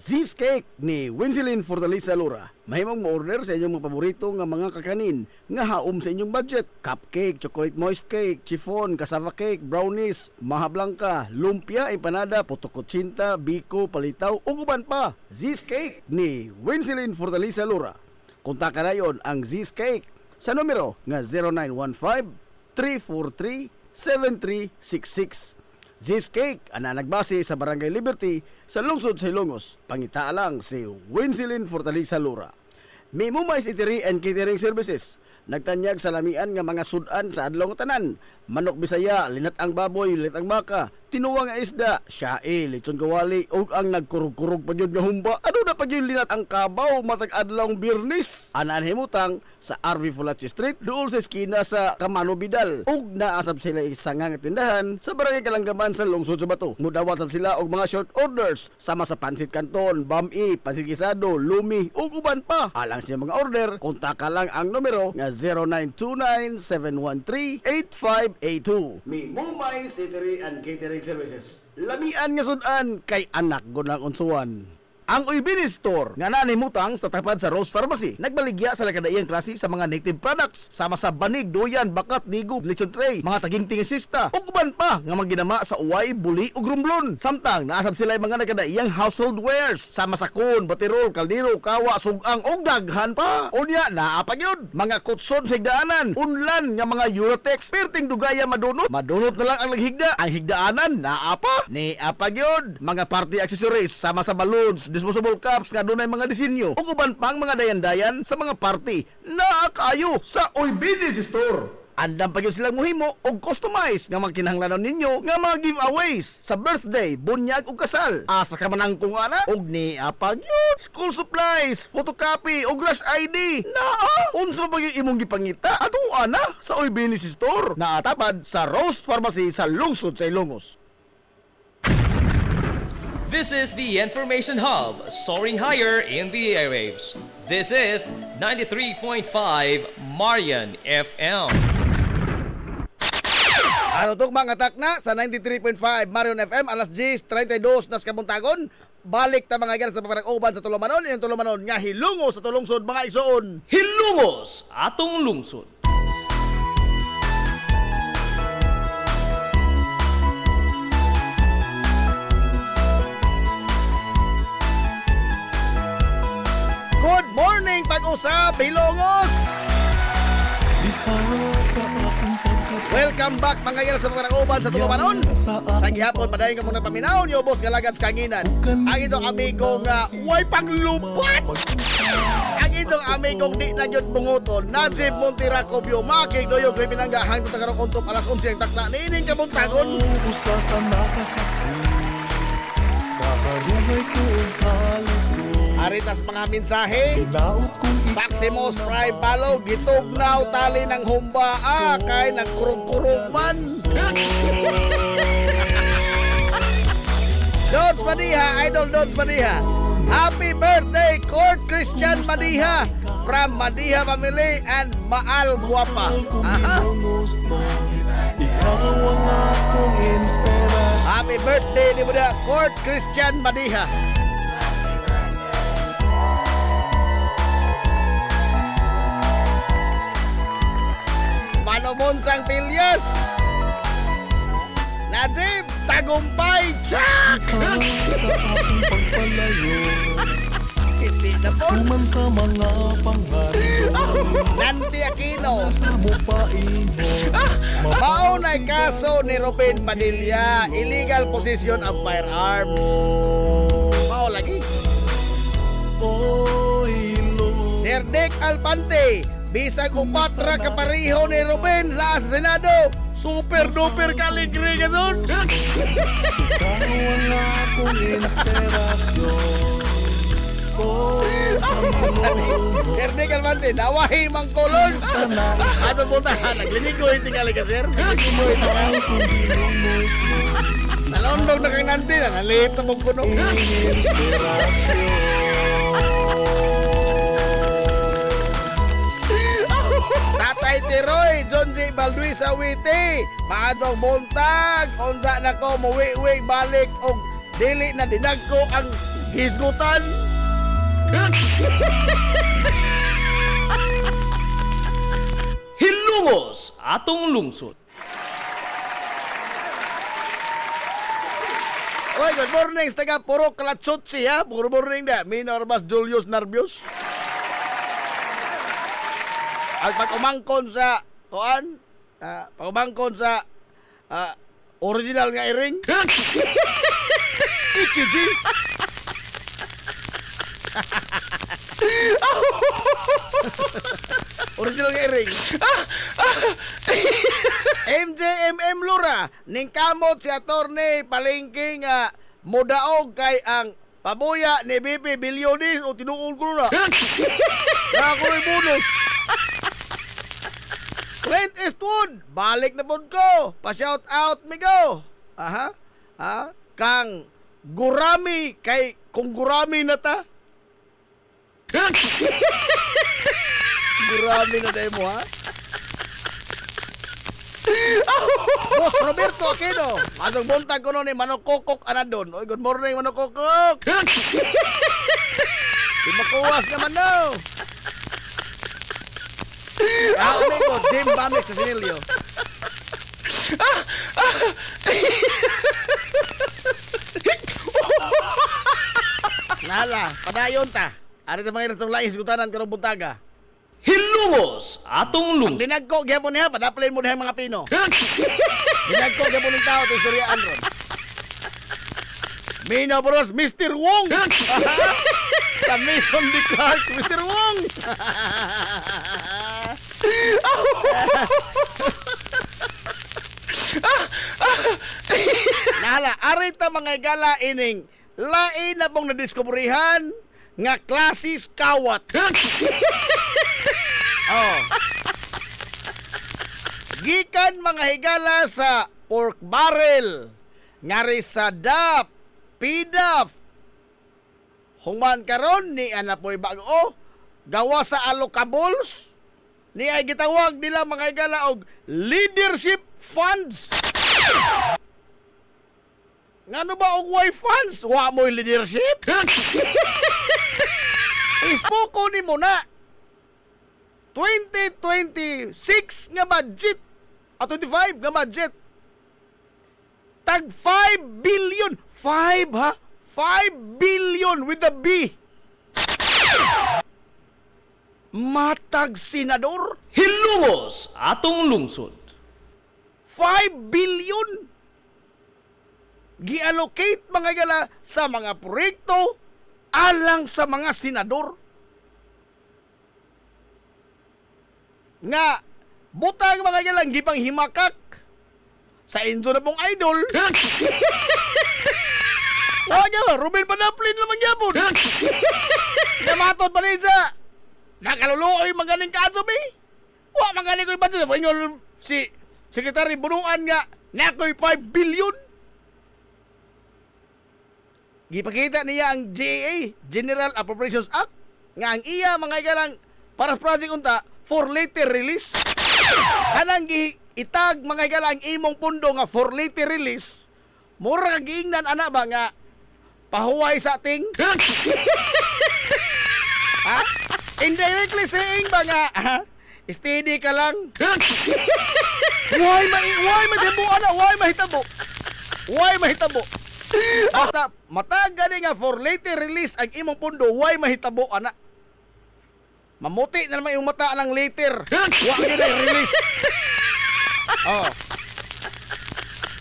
Cheesecake ni Winsilin Fortaleza Lura. Mahimong mo-order sa inyong mga paborito nga mga kakanin nga haom sa inyong budget. Cupcake, chocolate moist cake, chiffon, cassava cake, brownies, maha blanca, lumpia, empanada, potokotsinta, biko, palitaw, ug uban pa. Cheesecake ni Winsilin Fortaleza Lura. Kontakan na yon ang Cheesecake sa numero nga 0915-343-7366. Cheesecake ana nagbase sa Barangay Liberty sa lungsod sa Ilongos. Pangitaa lang si Winsilin Fortaleza Lura. May Mumais Eatery and Catering Services. Nagtanyag sa lamian nga mga sudan sa adlaw nga tanan. Manok Bisaya, linat ang baboy, linat ang baka, tinuwang nga isda, siyae, lechon kawali, ug ang nagkurug-kurug pa gyud nga humba. Ano na pa gyud linat ang kabaw matag adlaw Biyernes. Anaan himutang sa RV Fulachi Street duol sa eskina sa Camano Vidal. Ug naasab sila isang nga tindahan sa Barangay Kalanggaman sa lungsod sa Bato. Mudawat sab sila og mga short orders sama sa pansit canton, bami, pansit gisado, lumi ug uban pa. Alang sa mga order, kontaka lang ang numero nga 0929-713-8582. Mi Mumais Eatery and Catering Services. Lamian nga sudan kay anak gunang unsuan. Ang Uybini Store nga nanimutang sa tapat sa Rose Pharmacy nagbaligya sa lakadaiyang klase sa mga native products sama sa banig, doyan, bakat, nigo, lechon tray, mga taging sista ug uban pa nga maginama sa uway, buli ug rumblon. Samtang naasab sila mga nakadaiyang household wares sama sa kun, batirol, kaldero, kawa, sugang ug daghan pa. Unya naa pa gyud mga kutson sa higdaanan, unlan nga mga Eurotex, perting dugaya madunot na lang ang naghigda. Ang higdaanan naa pa ni apa gyud mga party accessories sama sa balloons, disposable cups nga dunay mga disenyo ug uban pang mga dayan-dayan sa mga party na kayo sa Uybini Store. Andam pa gyud silang mohimo og customize nga magkinahanglanon ninyo nga mga giveaways sa birthday, bunyag ug kasal. Asa ka man ang kung ana og ni apa gyud school supplies, photocopy ug rush ID. Naa unsa pa gyud imong gipangita aduan na sa Uybini Store. Naatapad sa Rose Pharmacy sa lungsod sa Ilongos. This is the Information Hub, soaring higher in the airwaves. This is 93.5 Marian FM. Ano itong mga atak na sa 93.5 Marian FM, alas 10:32 nas kabuntagon. Balik ta mga ganas na paparag-uban sa Tulumanon. Yung Tulumanon nga hilungos sa tulungsod mga igsoon. Hilungos atong lungsod. Good morning, pag-usap, Hilongos! Welcome back, mga ganas sa paparag-uban sa Tulumanon. Sa gihapon, padayon ka muna paminaw niyo, boss Galagad sa Kanginan. Ang itong amigo nga, way paglupat! Ang itong amigong di na yun bunguton, Najib Montiracobio, makikdoyo ko'y pinanggahang tagarong untop alas 11 ang takna, niining kabuntagon. Usa sa nakasaksi Kaharungay ko ang kalisod Aritas mga mensahe, Laot kong Maximus Prime Palo, gitugnaw tali ng humbaa, kay nagkurog-kurog man. Dodds Madiha, Idol Dodds Madiha. Happy birthday, Court Christian Madiha from Madiha Family and Maal Guapa. Aha. Ikaw ang akong inspirasyon Happy birthday ni Muda, Court Christian Madiha. Manomonsang Pilyas. Najib, tagumpay, Jack! Sa aking pagpalayo Hindi na po. Tuman sa mga pangarap Nanti Aquino. Sa mupaino Maunay kaso ni Ruben Padilla, illegal possession of firearms. Mao lagi. Sir Dick Alpante, bisag upat ra kapariho ni Ruben sa Senado. Super duper kaligri ka doon. Ikaw ang akong inspirasyon Sir Dick Alpante, nawahi mang kolon. Ato po na, nagliligoy tingali ka, sir. Nagliligoy tingali. Nalondog na kang nanti na, nalit na mong kuno. Tatay Tiroy, John J. Balduy sa Witi, maadong buntag, unsa na ko muwi-wi balik og dili na dinag ko ang hisgutan. Hilumos atong lungsod. Oy, good morning, taga Puro Kalatsutsi ha. Good morning da, Minor Bas Julius Narbios. At pag-umangkon sa kuan, pag-umangkon sa original nga iring. Ikiji. Original nga iring. MJMM Lura, ning kamot si attorney palengke nga modaog kay ang pabuya ni BP Bilyonis o tinuol ko na. Nakakuloy bonus. Clint Eastwood, balik na pod ko. Pa-shout out mi go. Aha. Kang gurami kay kung gurami na ta. Gurami na dahil mo ha. Boss Roberto Aquino, masong buntag ko nun ni Manokokok Anadon. Oy, good morning Manokokok. Di makuwas naman no. Ako ko, Jim Bamik sa Sinilyo. Lala, padayon ta. Ari ta mga iratong laing sigutanan karong buntaga. Hilumos atong Ang lungsod. dinagko, gyapon niya, padaplin mo niya mga Pino. Dinagko, gyapon ng tao, ito istorya Andron. Mina Bros, Mr. Wong! Sa Mason D. Clark, Mr. Wong! Nala, arita mga gala ining lain na pong nadiskubrihan nga klasis kawat. Oh. Gikan mga higala sa pork barrel, ngari sa DAP, PDAF. Human karon ni anapoy bago gawa sa allocables ni ay gitawag nila mga higala og leadership funds. Ngano ba og why funds? Wa mo'y leadership? Ispoko ni mo na 2026 nga budget at 25 nga budget tag 5 billion 5 ha 5 billion with a B matag senador Hilumos atong lungsod. 5 billion gi-allocate mga gala sa mga proyekto alang sa mga senador. nga butang mga galang gipang himakak sa Enzo na pong idol. Wala nga, Ruben Panaplin naman yapon. Namatod pa rin sa nakaluluoy magaling kaadsob eh. Wa magaling ko ibato sa pangol si Secretary Bunuan nga nakoy 5 billion. Gipakita niya ang GAA, General Appropriations Act, nga ang iya mga galang para sa project unta for later release. Kanang itag mga galang imong pundo nga for later release, mura ka giingnan ana ba nga pahuway sa ating? Ha? Indirectly saying ba nga, ha? Steady ka lang. Why mahitabo ana? Why mahitabo? Why mahitabo? Basta matag gani nga for later release ang imong pundo, why mahitabo ana? Mamuti na naman yung mata ng later. Wa gyud ay release. Oh.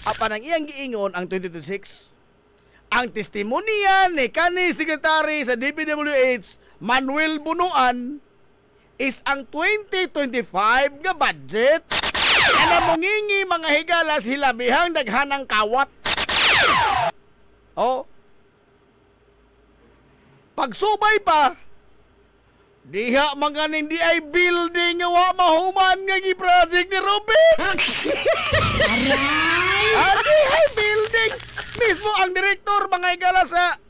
Apa nang iyang giingon ang 2026? Ang testimonya ni kanhi Secretary sa DPWH Manuel Bunuan is ang 2025 nga budget na mungingi mga higala sila bihang daghanang kawat. Oh. Pagsubay pa, diha mga hindi ay building nga wa mahuman nga gi-project ni Ruben. Di ay building. Mismo ang direktor mga higala sa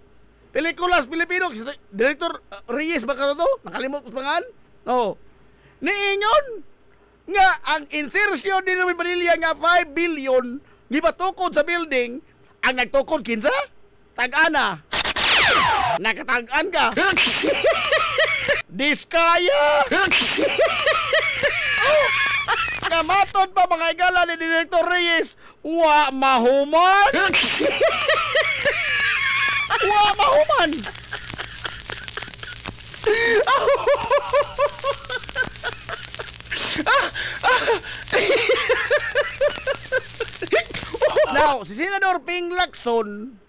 Pelikulas Pilipino, Director Reyes ba ka to? Nakalimot ko pangan? No. Niingon nga ang insertion din namin Padilla nga 5 billion di ba tukod sa building, ang nagtukod kinsa? Tag-ana. Nakatag-an ka. Diskaya. Kamatod pa mga higala ni Director Reyes, wa mahuman. Wa mahuman. Now, si Senador Ping Lacson,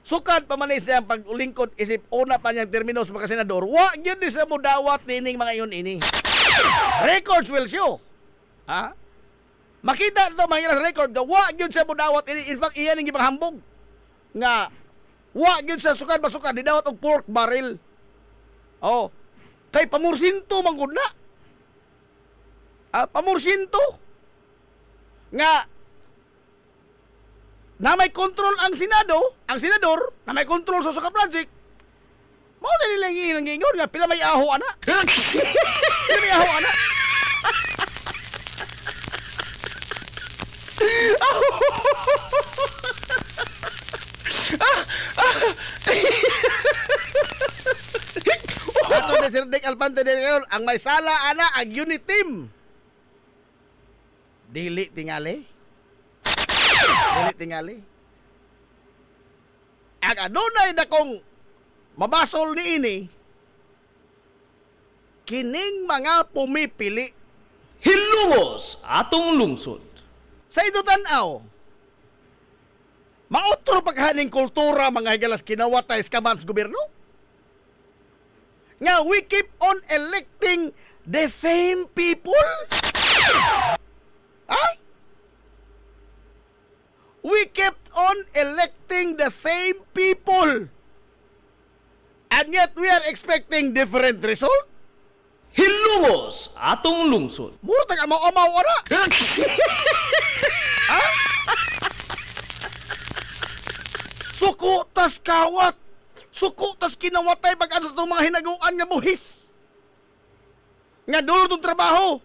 sukad pa man siya ang paglingkod isip una pa niyang termino sa pagkasenador, wa gyud ni sa mudawat dining mga iyon ini. Records will show. Ha? Makita ito mga ilang record na wa gyud sa mudawat ini. In fact, iyan ang gipanghambog nga wa gyud sa sukad basukad didawat og pork barrel. Oh. Kay pamursinto man gud na. Pamursinto. Nga na may control ang senador, na may control sa suka project. Mao na nilang ingon nga pila may aho ana. Pila may aho ana. Ato ni Sir Dick Alpante din karon ang may sala ana ang unit team. Dili tingali. Ang adunay na kong mabasol ni ini, kining mga pumipili Hilumos atong lungsod. sa ito tanaw. Maotro paghaning kultura mga higalas kinawatay sa kabans gobyerno. Nga we keep on electing the same people. Ha? We kept on electing the same people. And yet we are expecting different result. Hilumos atong lungsod. Mura taga amaw-amaw ora. Ha? Suko tas kawat. Suko tas kinawatay pag ano itong mga hinaguan nga buhis. Nga dulo itong trabaho.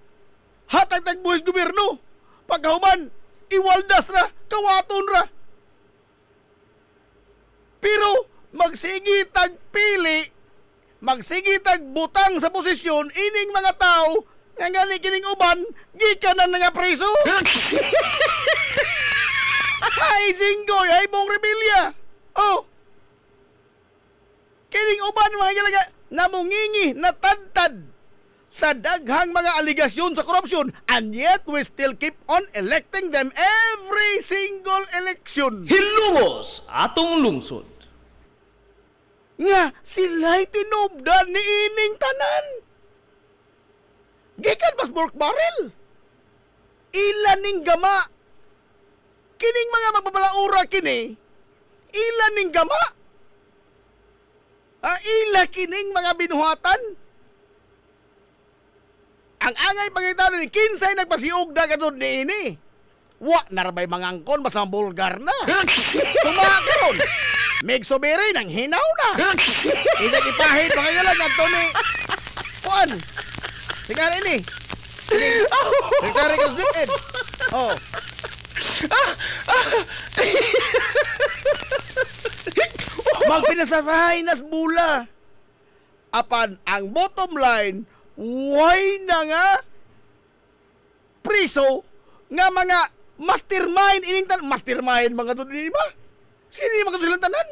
Hatag tagbuhis gobyerno. Pagkahuman, iwaldas na, kawaton ra. Pero magsigi tagpili, magsigi tagbutang sa posisyon ining mga tao nga gani kining uban gikanan nga preso. Hay Jinggoy, hay Bong Rebilla. Oh. Kining uban mga galaga namungingi natadtad sa daghang mga aligasyon sa korupsyon, and yet we still keep on electing them every single election. Hilumos atong lungsod. Nga sila'y tinubdan ni ining tanan. Gikan pas bulk barrel. Ilan ning gama. Kining mga magbabalaura kini. Ilan ning gama. Ila kining mga binuhatan. Ang angay pangitano ni kinsay nagpasiog na katod ni ini. Wa narabay mangangkon mas na bulgar na. Sumakaron. Megsobere nang hinaw na. Idag ipahid mga galang nagto ni Kuan. Sigara ini. Nagtari ka slip in. Oh. Magpinasabahay nas bula. Apan ang bottom line, why na nga priso nga mga mastermind ining mastermind mga to din ba? Sino mga silang tanan?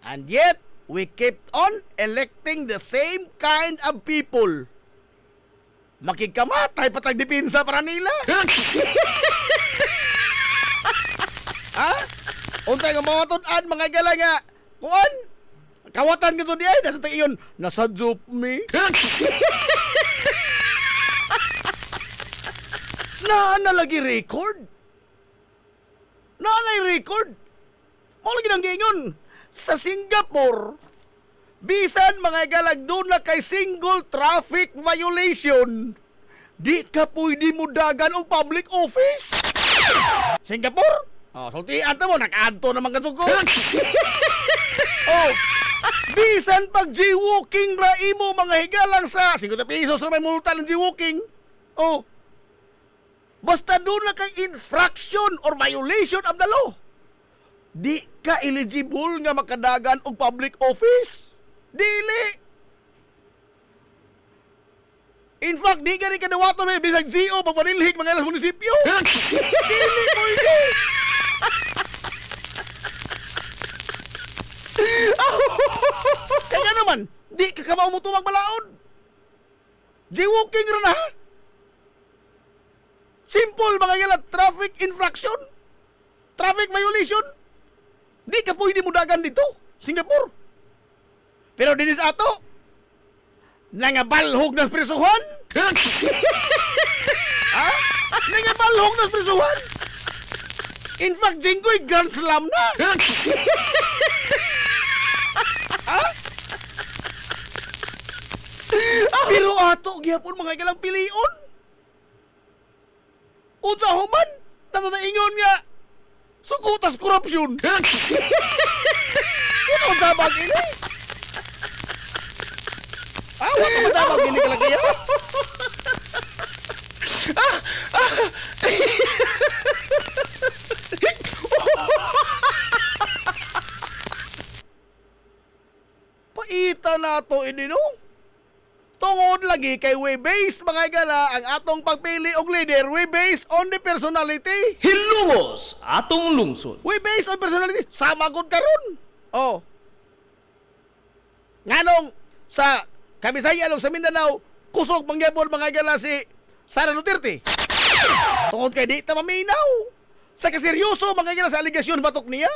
And yet, we kept on electing the same kind of people. Makikamatay patag dipinsa para nila. Ha? Untay nga mga tunan, mga gala nga, kuan, kawatan ka to di ay, nasa tayo nasa job me. Lagi record. Record. Mo lagi nang giingon, sa Singapore, bisan mga galag doon na kay single traffic violation, di ka pwede mo dagan o public office. Singapore? Oh, sultian ta mo, nag-adto naman ka ko. Oh, bisan pag jaywalking ra imo mga higalang sa 50 pesos na may multa ng jaywalking. Oh, basta doon na kay infraction or violation of the law, di ka eligible nga makadagan og public office. Dili. In fact, di ka rin kadawato may bisag GO pagpanilhig mga ilang munisipyo. Dili mo ini. Kaya naman, di ka kamao mo tuwag balaod. Jaywalking rin ha. Simple mga gala, traffic infraction, traffic violation. Di ka pwede mo dagan dito, Singapore. Pero dinis ato, nangabalhog ng prisuhan. Ha? Nangabalhog ng prisuhan. In fact, Jinggoy, Grand Slam na. Ha? Pero ato, gihapon mga galang pilion. Unsa human, natataingon nga, sukutas korupsyon. Ano sa bag ini? Wala ka matabag ini kalagaya? Paita na to ini no? Tungod lagi kay we base mga gala ang atong pagpili og leader, we base on the personality. Hilungos atong lungsod. We base on personality. Sama gud karon. Oh. Nganong sa Kabisaya sa Mindanao, kusog mangyapon mga gala si Sara Duterte. Tungod kay di ta maminaw. Sa kaseryoso mga gala sa aligasyon batok niya.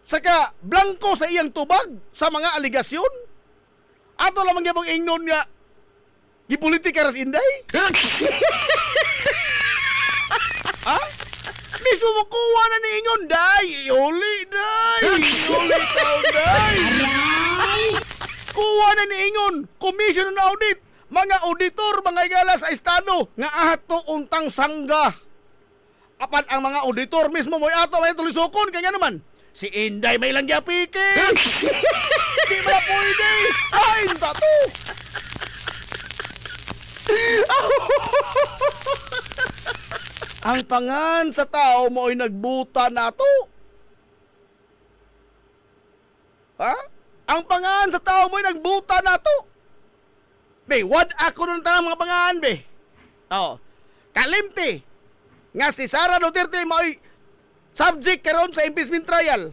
Saka blanco sa iyang tubag sa mga aligasyon. Ato lang mangyapong ingnon nga gipolitika ras inday. Ha? Miso mo kuha na ni ingon, day. Iuli, day. Iuli tao, day. Kuha na ni ingon, commission on audit. Mga auditor, mga igala sa estado, nga ato untang sangga. Apan ang mga auditor mismo mo ato may tulisokon, kaya naman, si Inday may lang yapikin. Di ba pwede? Ay, tato. Ang pangan sa tao mo ay nagbuta nato. Ha? Ang pangan sa tao mo ay nagbuta nato. Be, wad ako nun tanang mga pangan, be. Oh, kalimti. Nga si Sara Duterte mo ay subject karon sa impeachment trial.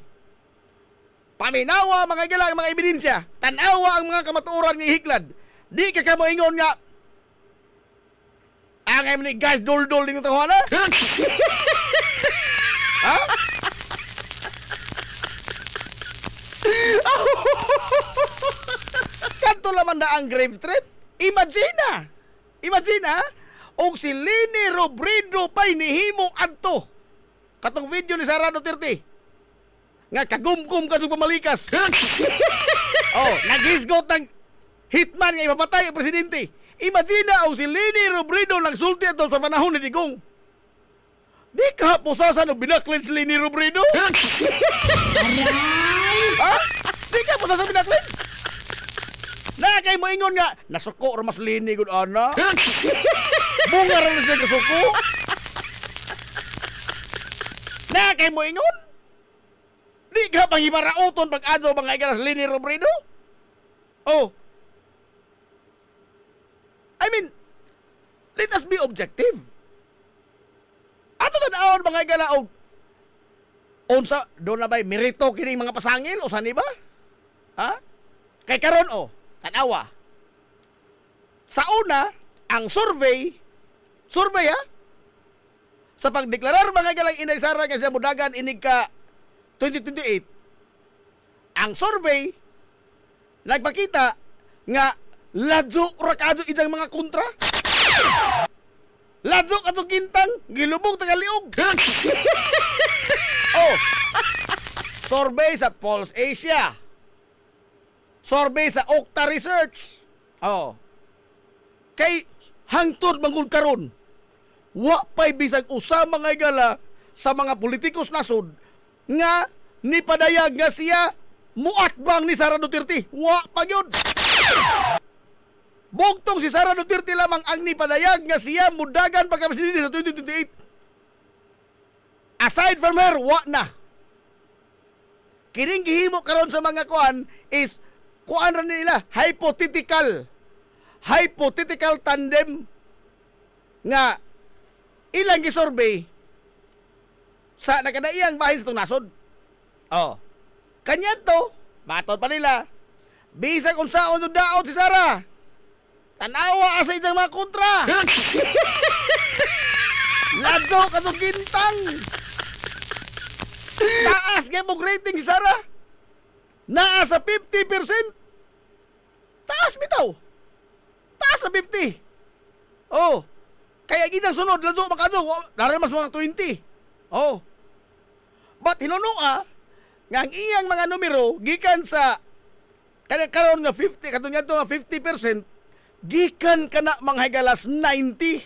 Paminawa mga gilang mga ebidensya. Tanawa ang mga kamatuoran ng hiklad. Di ka ka mo ingon nga ang ni guys dol-dol din ito na? Ha? Kanto laman na ang grave threat. Imagine ha, og si Leni Robredo pa'y nihimo adto. Katong video ni Sara Duterte. Nga kagumkum ka sa pamalikas. Naghisgot ng hitman nga ipapatay ang presidente. Imagine na og si Leni Robredo nagsulti ato sa panahon ni Digong. Di ka pusasan o binaklin si Leni Robredo? Ha? Di ka pusasan binaklin? Na kay mo ingon nga nasuko ra mas Leni gud ana. Bunga ra na siya kasuko. Na kay mo ingon? Di ka panghimarauton pag-adto mga igalas Leni Robredo? Oh. I mean, let us be objective. Ato tanawon mga igala og unsa do na bay merito kining mga pasangil o sani ba? Ha? Kay karon tanawa. Sa una, ang survey ha? Sa pagdeklarar mga igalang Inday Sara nga siya mudagan inig ka 2028. Ang survey nagpakita nga ladyo ra kadyo ijang mga kontra. Ladyo kadyo kintang gilubog tagaliog. Survey sa Pulse Asia. Survey sa Okta Research. Kay hangtod mangul karon. Wa pay bisag usa mga igala sa mga politikus nasod nga nipadayag nga siya muatbang ni Sara Duterte. Wa pa gyud. Bugtong si Sara Duterte lamang ang nipadayag nga siya mudagan pagka-presidente sa 2028. Aside from her, wa na. Kining gihimo karon sa mga kuan is kuan ra nila hypothetical tandem nga ilang gisurvey sa nakadaiyang bahin sa itong nasod. Kanya to, matod pa nila, bisag unsaon yung daot si Sara. Tanawa sa isang mga kontra. Ladyo ka to gintang. Taas nga mong rating si Sara. Naa sa 50%. Taas bitaw. Taas na 50. Kaya gitang sunod, ladyo makadyo. Dari mas mga 20. But hinunua, nga ang iyang mga numero, gikan sa, karon nga 50, katong nga ito nga 50%, gikan ka na mga higalas 90.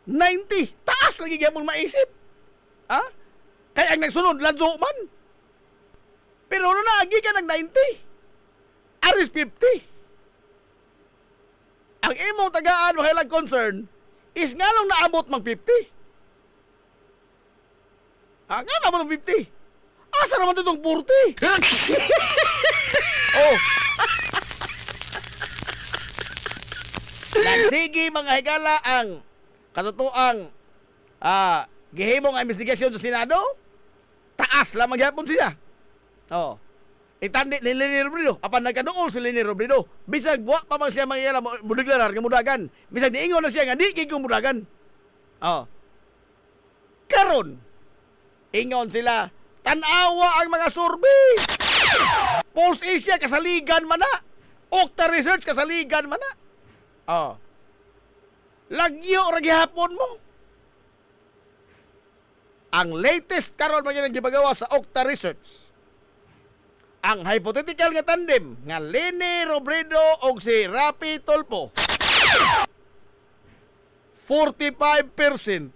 90. Taas lagi gyapon maisip. Kaya ang nagsunod, ladyo man. Pero na, gikan ng 90. Aris 50. Ang imong tagaan o hilag concern is nga nung naabot mang 50. Nga naabot mang 50. Asa naman itong 40? Nagsigi mga higala ang katotoang gihimong investigasyon sa Senado. Taas lamang gyapon siya. Itandi ni Leni Robredo. Apan nagkaduol si Leni Robredo. Bisag buwa pa man siya mangyayala mudiglarar nga mudagan. Bisag niingon na siya nga di kay mudagan. Karon ingon sila tanawa ang mga survey. Pulse Asia kasaligan man na. Okta Research kasaligan man na. Lagyo ra gihapon mo. Ang latest karon man gyud gipagawa sa Okta Research. Ang hypothetical nga tandem nga Leni Robredo o si Rapi Tulfo 45%.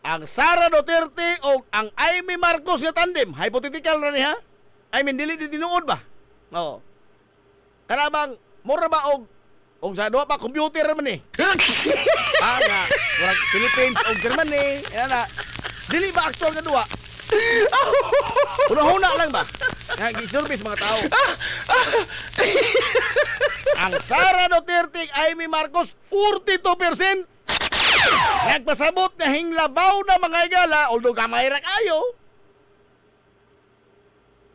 Ang Sara Duterte o ang Amy Marcos nga tandem, hypothetical na niya. I mean, dili tinuod ba? Kanabang mura ba og sa duha pa computer man nga murag Philippines og Germany dili ba actual nga duha? Huna lang ba? Nga gisurvey mga tao. Ang Sara Duterte Amy Marcos 42%. Nagpasabot na hinglabaw na mga igala, although gamay ra kayo.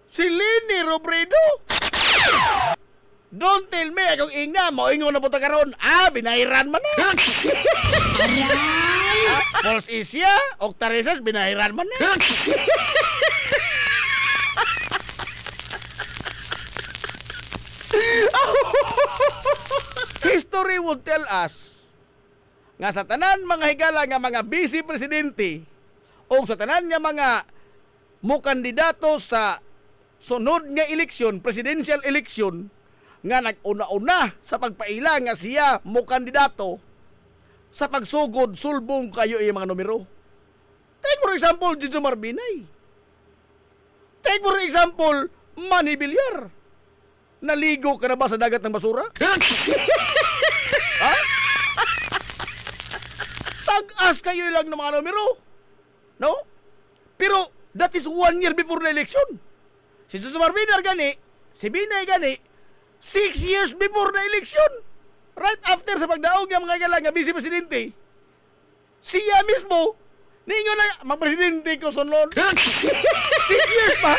Si Leni Robredo. Don't tell me kung ingna mo ingon na puta karon. Binahiran man na. Pulse Asia, Okta Research, binahiran man na. History would tell us nga sa tanan mga higala nga mga vice presidente o sa tanan nga mga mukandidato sa sunod nga eleksyon, presidential eleksyon, nga nag-una-una sa pagpaila nga siya mukandidato sa pagsugod, sulbong kayo yung mga numero. Take for example, Jijo Marbinay. Take for example, Manny Villar. Naligo ka na ba sa dagat ng basura? Ha? Tag-as kayo lang ng mga numero. No? Pero, that is 1 year before the election. Si Jijo Marbinay gani, si Binay gani, 6 years before the election. Right after sa pagdaog ng mga galang nga vice presidente, siya mismo, ninyo na, mag-presidente ko sunod. 6 years pa?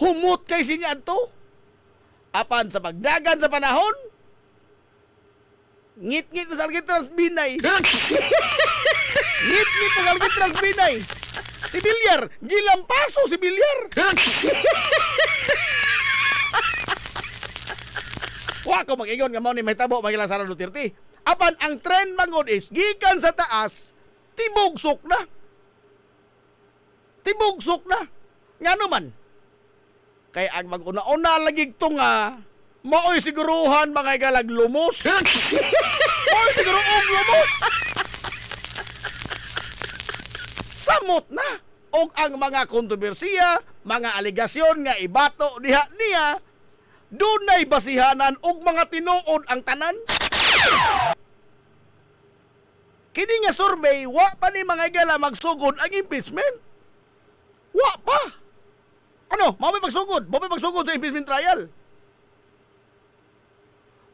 Humot kay sinya to. Apan sa pagdagan sa panahon, ngit-ngit ko sa Algitras Binay. Ngit-ngit ko sa Algitras Binay. Si Villar, gilampaso si Villar. Wa ko mag-ingon nga mao ni mahitabo magilang Sara Duterte. Apan ang trend mangod is gikan sa taas tibugsok na. Tibugsok na. Ngano man? Kay ang mag-una-una lagi to nga maoy siguruhan mga galag lumos. Maoy siguruhan lumos. Samot na. Og ang mga kontrobersiya, mga aligasyon nga ibato diha niya, dunay basihanan og mga tinuod ang tanan. Kini nga survey, wa pa ni mga igala magsugod ang impeachment. Wa pa. Ano? Mao magsugod sa impeachment trial.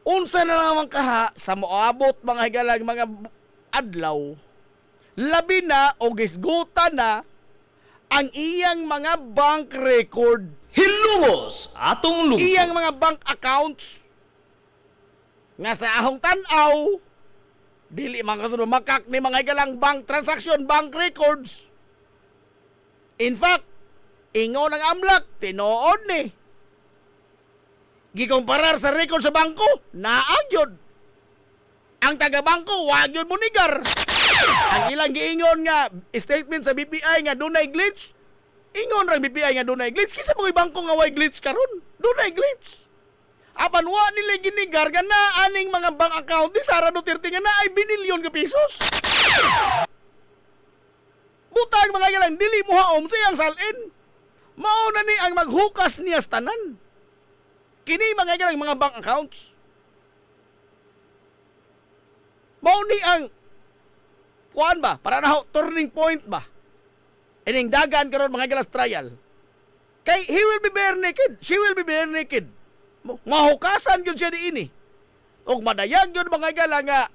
Unsa na naman kaha sa moabot mga higalang mga adlaw, labi na o gisguta na ang iyang mga bank record. Hilumos atong lungsod. Iyang mga bank accounts nga sa ahong tan-aw, dili man kasunod makak ni mga higalang bank transaction, bank records. In fact, ingon ang amlak, tinuod ni. Gikomparar sa record sa bangko, naagyod. Ang taga-bangko, wagyod mo nigar. Ang ilang giingon nga statement sa BPI nga dunay glitch, ingon rang BPI nga dunay glitch. Kisa mo bangko nga way glitch karon, dunay glitch. Apan wa nila ginigar nga na aning mga bank account ni Sara Duterte nga na ay binilyon ka pesos. Butang mga galang, dili mo haom siyang salin. Mao na ni ang maghukas niya sa tanan. Kini mga galang mga bank accounts. Mao ni ang kuan ba? Para na turning point ba? Ining dagan karon mga galas trial. Kay he will be bare naked. She will be bare naked. Mahukasan yun siya diini. Og madayag yun mga gala nga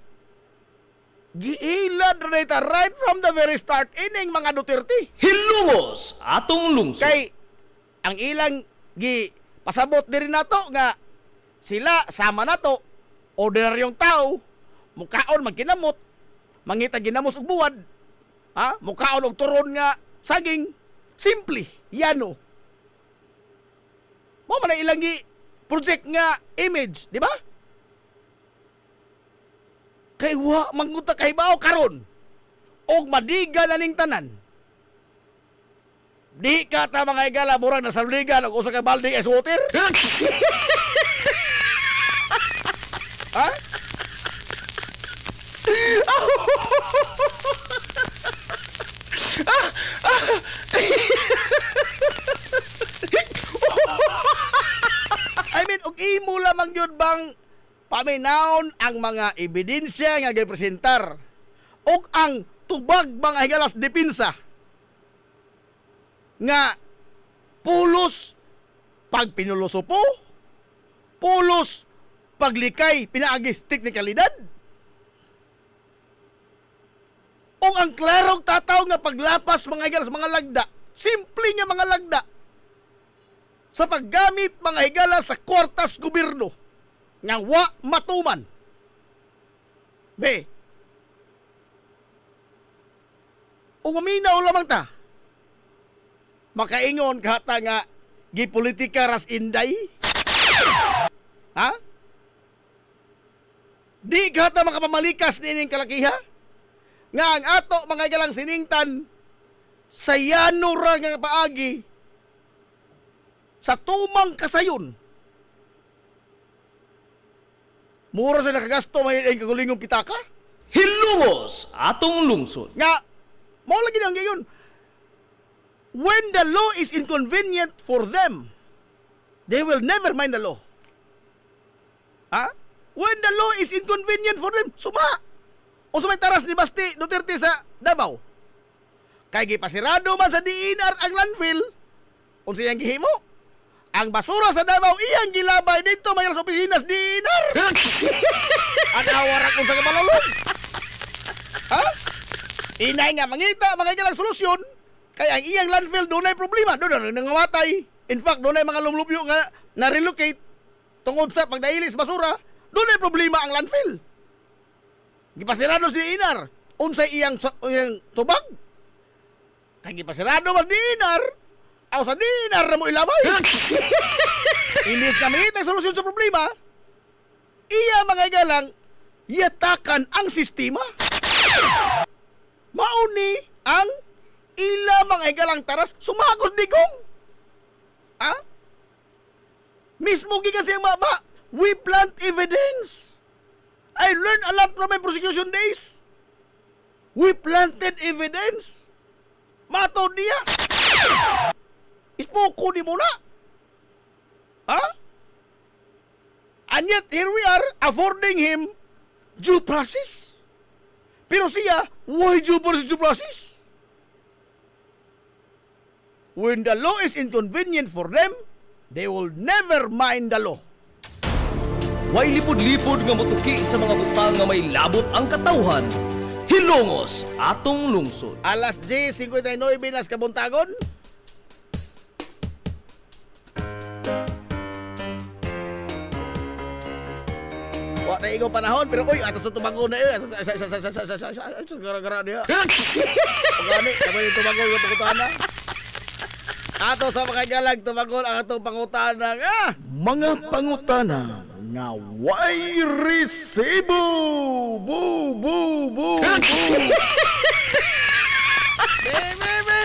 giilad rita right from the very start ining mga Duterte. Hilumos atong lungsod. Kay ang ilang pasabot diri nato nga sila sama nato ordinaryong tao mukaon magkinamot mangita ginamos og buwad, ha, mukaon og turon nga saging, simple yano mo man ilang project nga image, di ba? Kay wa manguta kay bao karon og madiga na ning tanan. Di ka ta mga igala murag nasaluligan og usa ka balde ice water. Ha? I mean, og imo lamang yun bang paminaon ang mga ebidensya nga gipresentar og ang tubag mga higalas depensa nga pulos pag pinulosopo, pulos paglikay pinaagis teknikalidad, o ang klarong tataw nga paglapas mga higala sa mga lagda, simple nga mga lagda, sa paggamit mga higala sa kwartas gobyerno nga wa matuman. Be, o maminaw lamang ta, makaingon kahata nga gipolitika ras inday. Ha? Di ka ta makapamalikas nining kalakiha? Nga ang ato mga galang siningtan sa yano ra nga paagi sa tumang kasayon. Mura sa nakagasto may ang kagulingong pitaka? Hilumos atong lungsod. Nga, mo lagi nang gayon. When the law is inconvenient for them, they will never mind the law. Ha? When the law is inconvenient for them, suma. O sumay taras ni Basti Duterte sa Davao. Kay gipasirado man sa DNR ang landfill. Unsa yang gihimo? Ang basura sa Davao iyang gilabay dito may sa opisina sa DNR. Anawar akong sa kamalulong. Ha? Inay nga mangita mga galang solusyon. Kaya ang iyang landfill doon ay problema. Doon na nangamatay. In fact, doon ay mga lumlubyo nga na-relocate tungod sa pagdailis basura. Doon ay problema ang landfill. Gipasirado si Inar. Unsay iyang tubag. Kaya gipasirado mas di Inar. Aw sa di Inar na mo ilabay. Inis na mangita ang solusyon sa problema. Iya mga galang yatakan ang sistema. Mauni ang ila mga higalang taras sumagod digong. Ha? Mismo gikan siyang maba, we plant evidence. I learned a lot from my prosecution days. We planted evidence. Matod niya. Ispoko di mo na. Ha? And yet, here we are, affording him due process. Pero siya, why due process? When the law is inconvenient for them, they will never mind the law. Way lipod-lipod nga motuki sa mga butang nga may labot ang katawhan. Hilongos atong lungsod. Alas 10:59 nas kabuntagon. Wa tayo igong panahon, pero uy, ato sa tumagon na yun. Gara-gara niya. Pagani, kapag yung tumagon yung pangutana. Ato sa mga galag, tumagon ang atong pangutana. Mga pangutana nga way resibo. Bu, bu, bu, bu. Baby.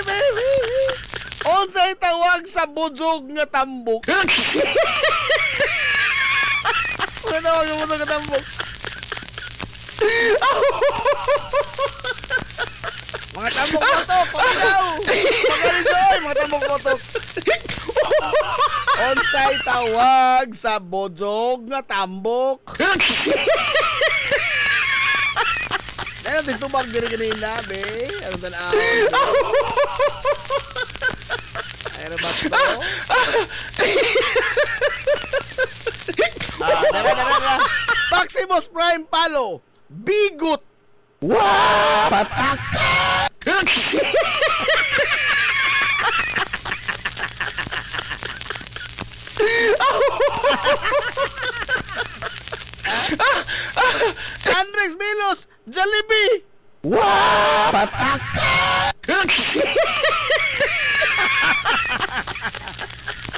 Unsay tawag sa bujog nga tambok? Ano tawag yung bujog nga tambok? Mga tambok kotok, paginaw! Pagalisoy, mga tambok kotok. Unsay tawag sa bujog nga tambok? Ano titubag diri kanina, be? Ano tanaw? Ano ba ito? Dara. Maximus Prime Palo. Bigot. Wow! Pataka! Andres Milos. Jollibee. Wow! Pataka!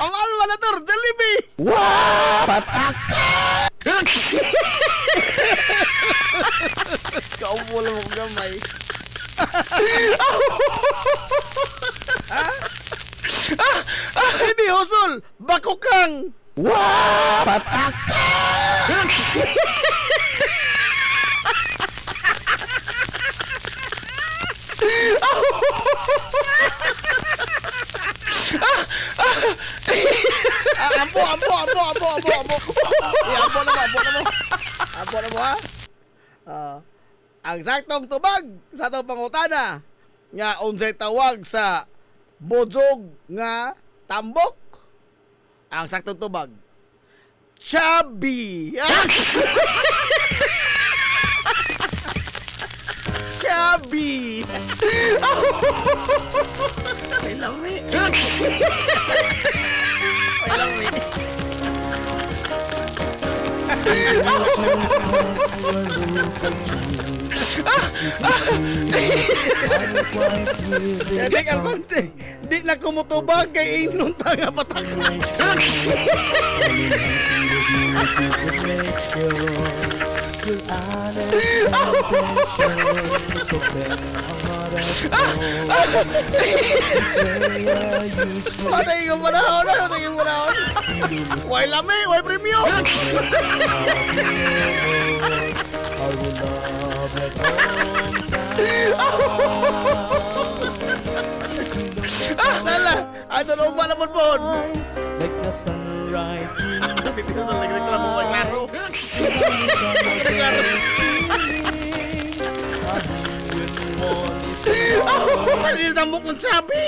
Ang alwalator, Jollibee! Wow! Pataka! Kaupo lang mo gamay. Ha? Hindi, Husol! Bakukang! Wow! Pataka! Ampo. Ampo na mo, ha? Ang saktong tubag sa atong pangutana nga unsay tawag sa bojog nga tambok. Ang saktong tubag, chubby. Chubby. I love it. I love it. Dek Alfonse, di na kumutubag kay Ingnon tanga patak. Patay yung panahon na, patay yung panahon. Way lami, way premium. Nala, ano na umala po po? Like the sunrise in the Pipito sa nagreklamo kay Claro. Kanil tambok ng sabi.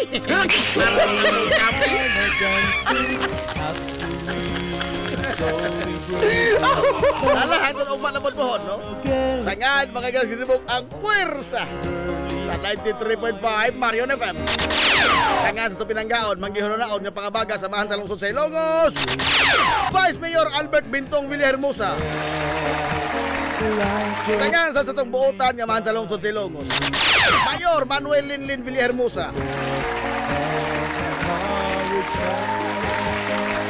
Nala, ano na umala po po, no? Sangad, mga galas, sinibok ang puwersa sa 93.5 Marion FM. Sangad sa Tupinanggaon, manggihunaon nga pangabaga sa Mahan sa Lungsod sa Ilongos. Vice Mayor Albert Bintong Villahermosa. Sangad sa satong buotan nga Mahan sa Lungsod sa Ilongos. Mayor Manuel Linlin Villahermosa.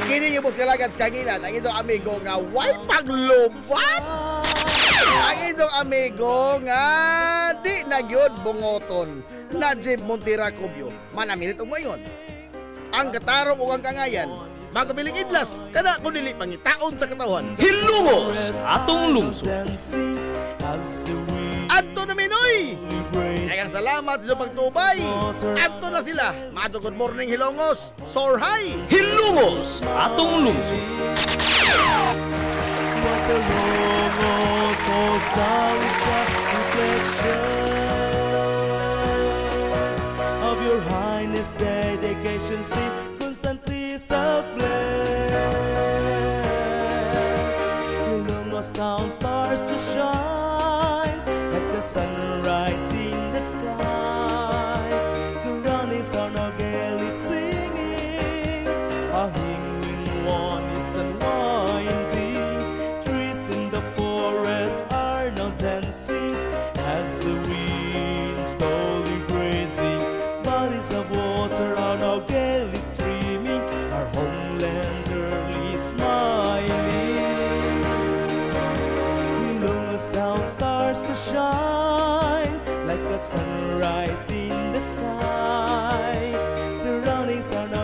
Kini yung kalagat sa kanginan, ang itong amigo nga way paglubat. Ang itong amigo nga di nagyod bungoton. Najib Montira Cubio. Manaminit mo yun. Ang katarong o ang kangayan, magkabiling idlas, kana kung dili pangitaon sa katawan. Hilungos atong lungsod. Adto na Minoy! Kayang salamat sa pagtubay. Adto na sila. Mato good morning Hilongos. Soar high. Hilungos atong lungsod. Of your highness dedication, see constantly selfless. Hilongos town stars to shine like the sunrise in the sky. Surroundings are now gaily singing. A hinging one is unwinding. Trees in the forest are now dancing as the wind slowly grazing. Bodies of water are now gaily streaming. Our homeland early smiling. Hilongos down stars to shine like a sunrise in the sky. Surroundings are now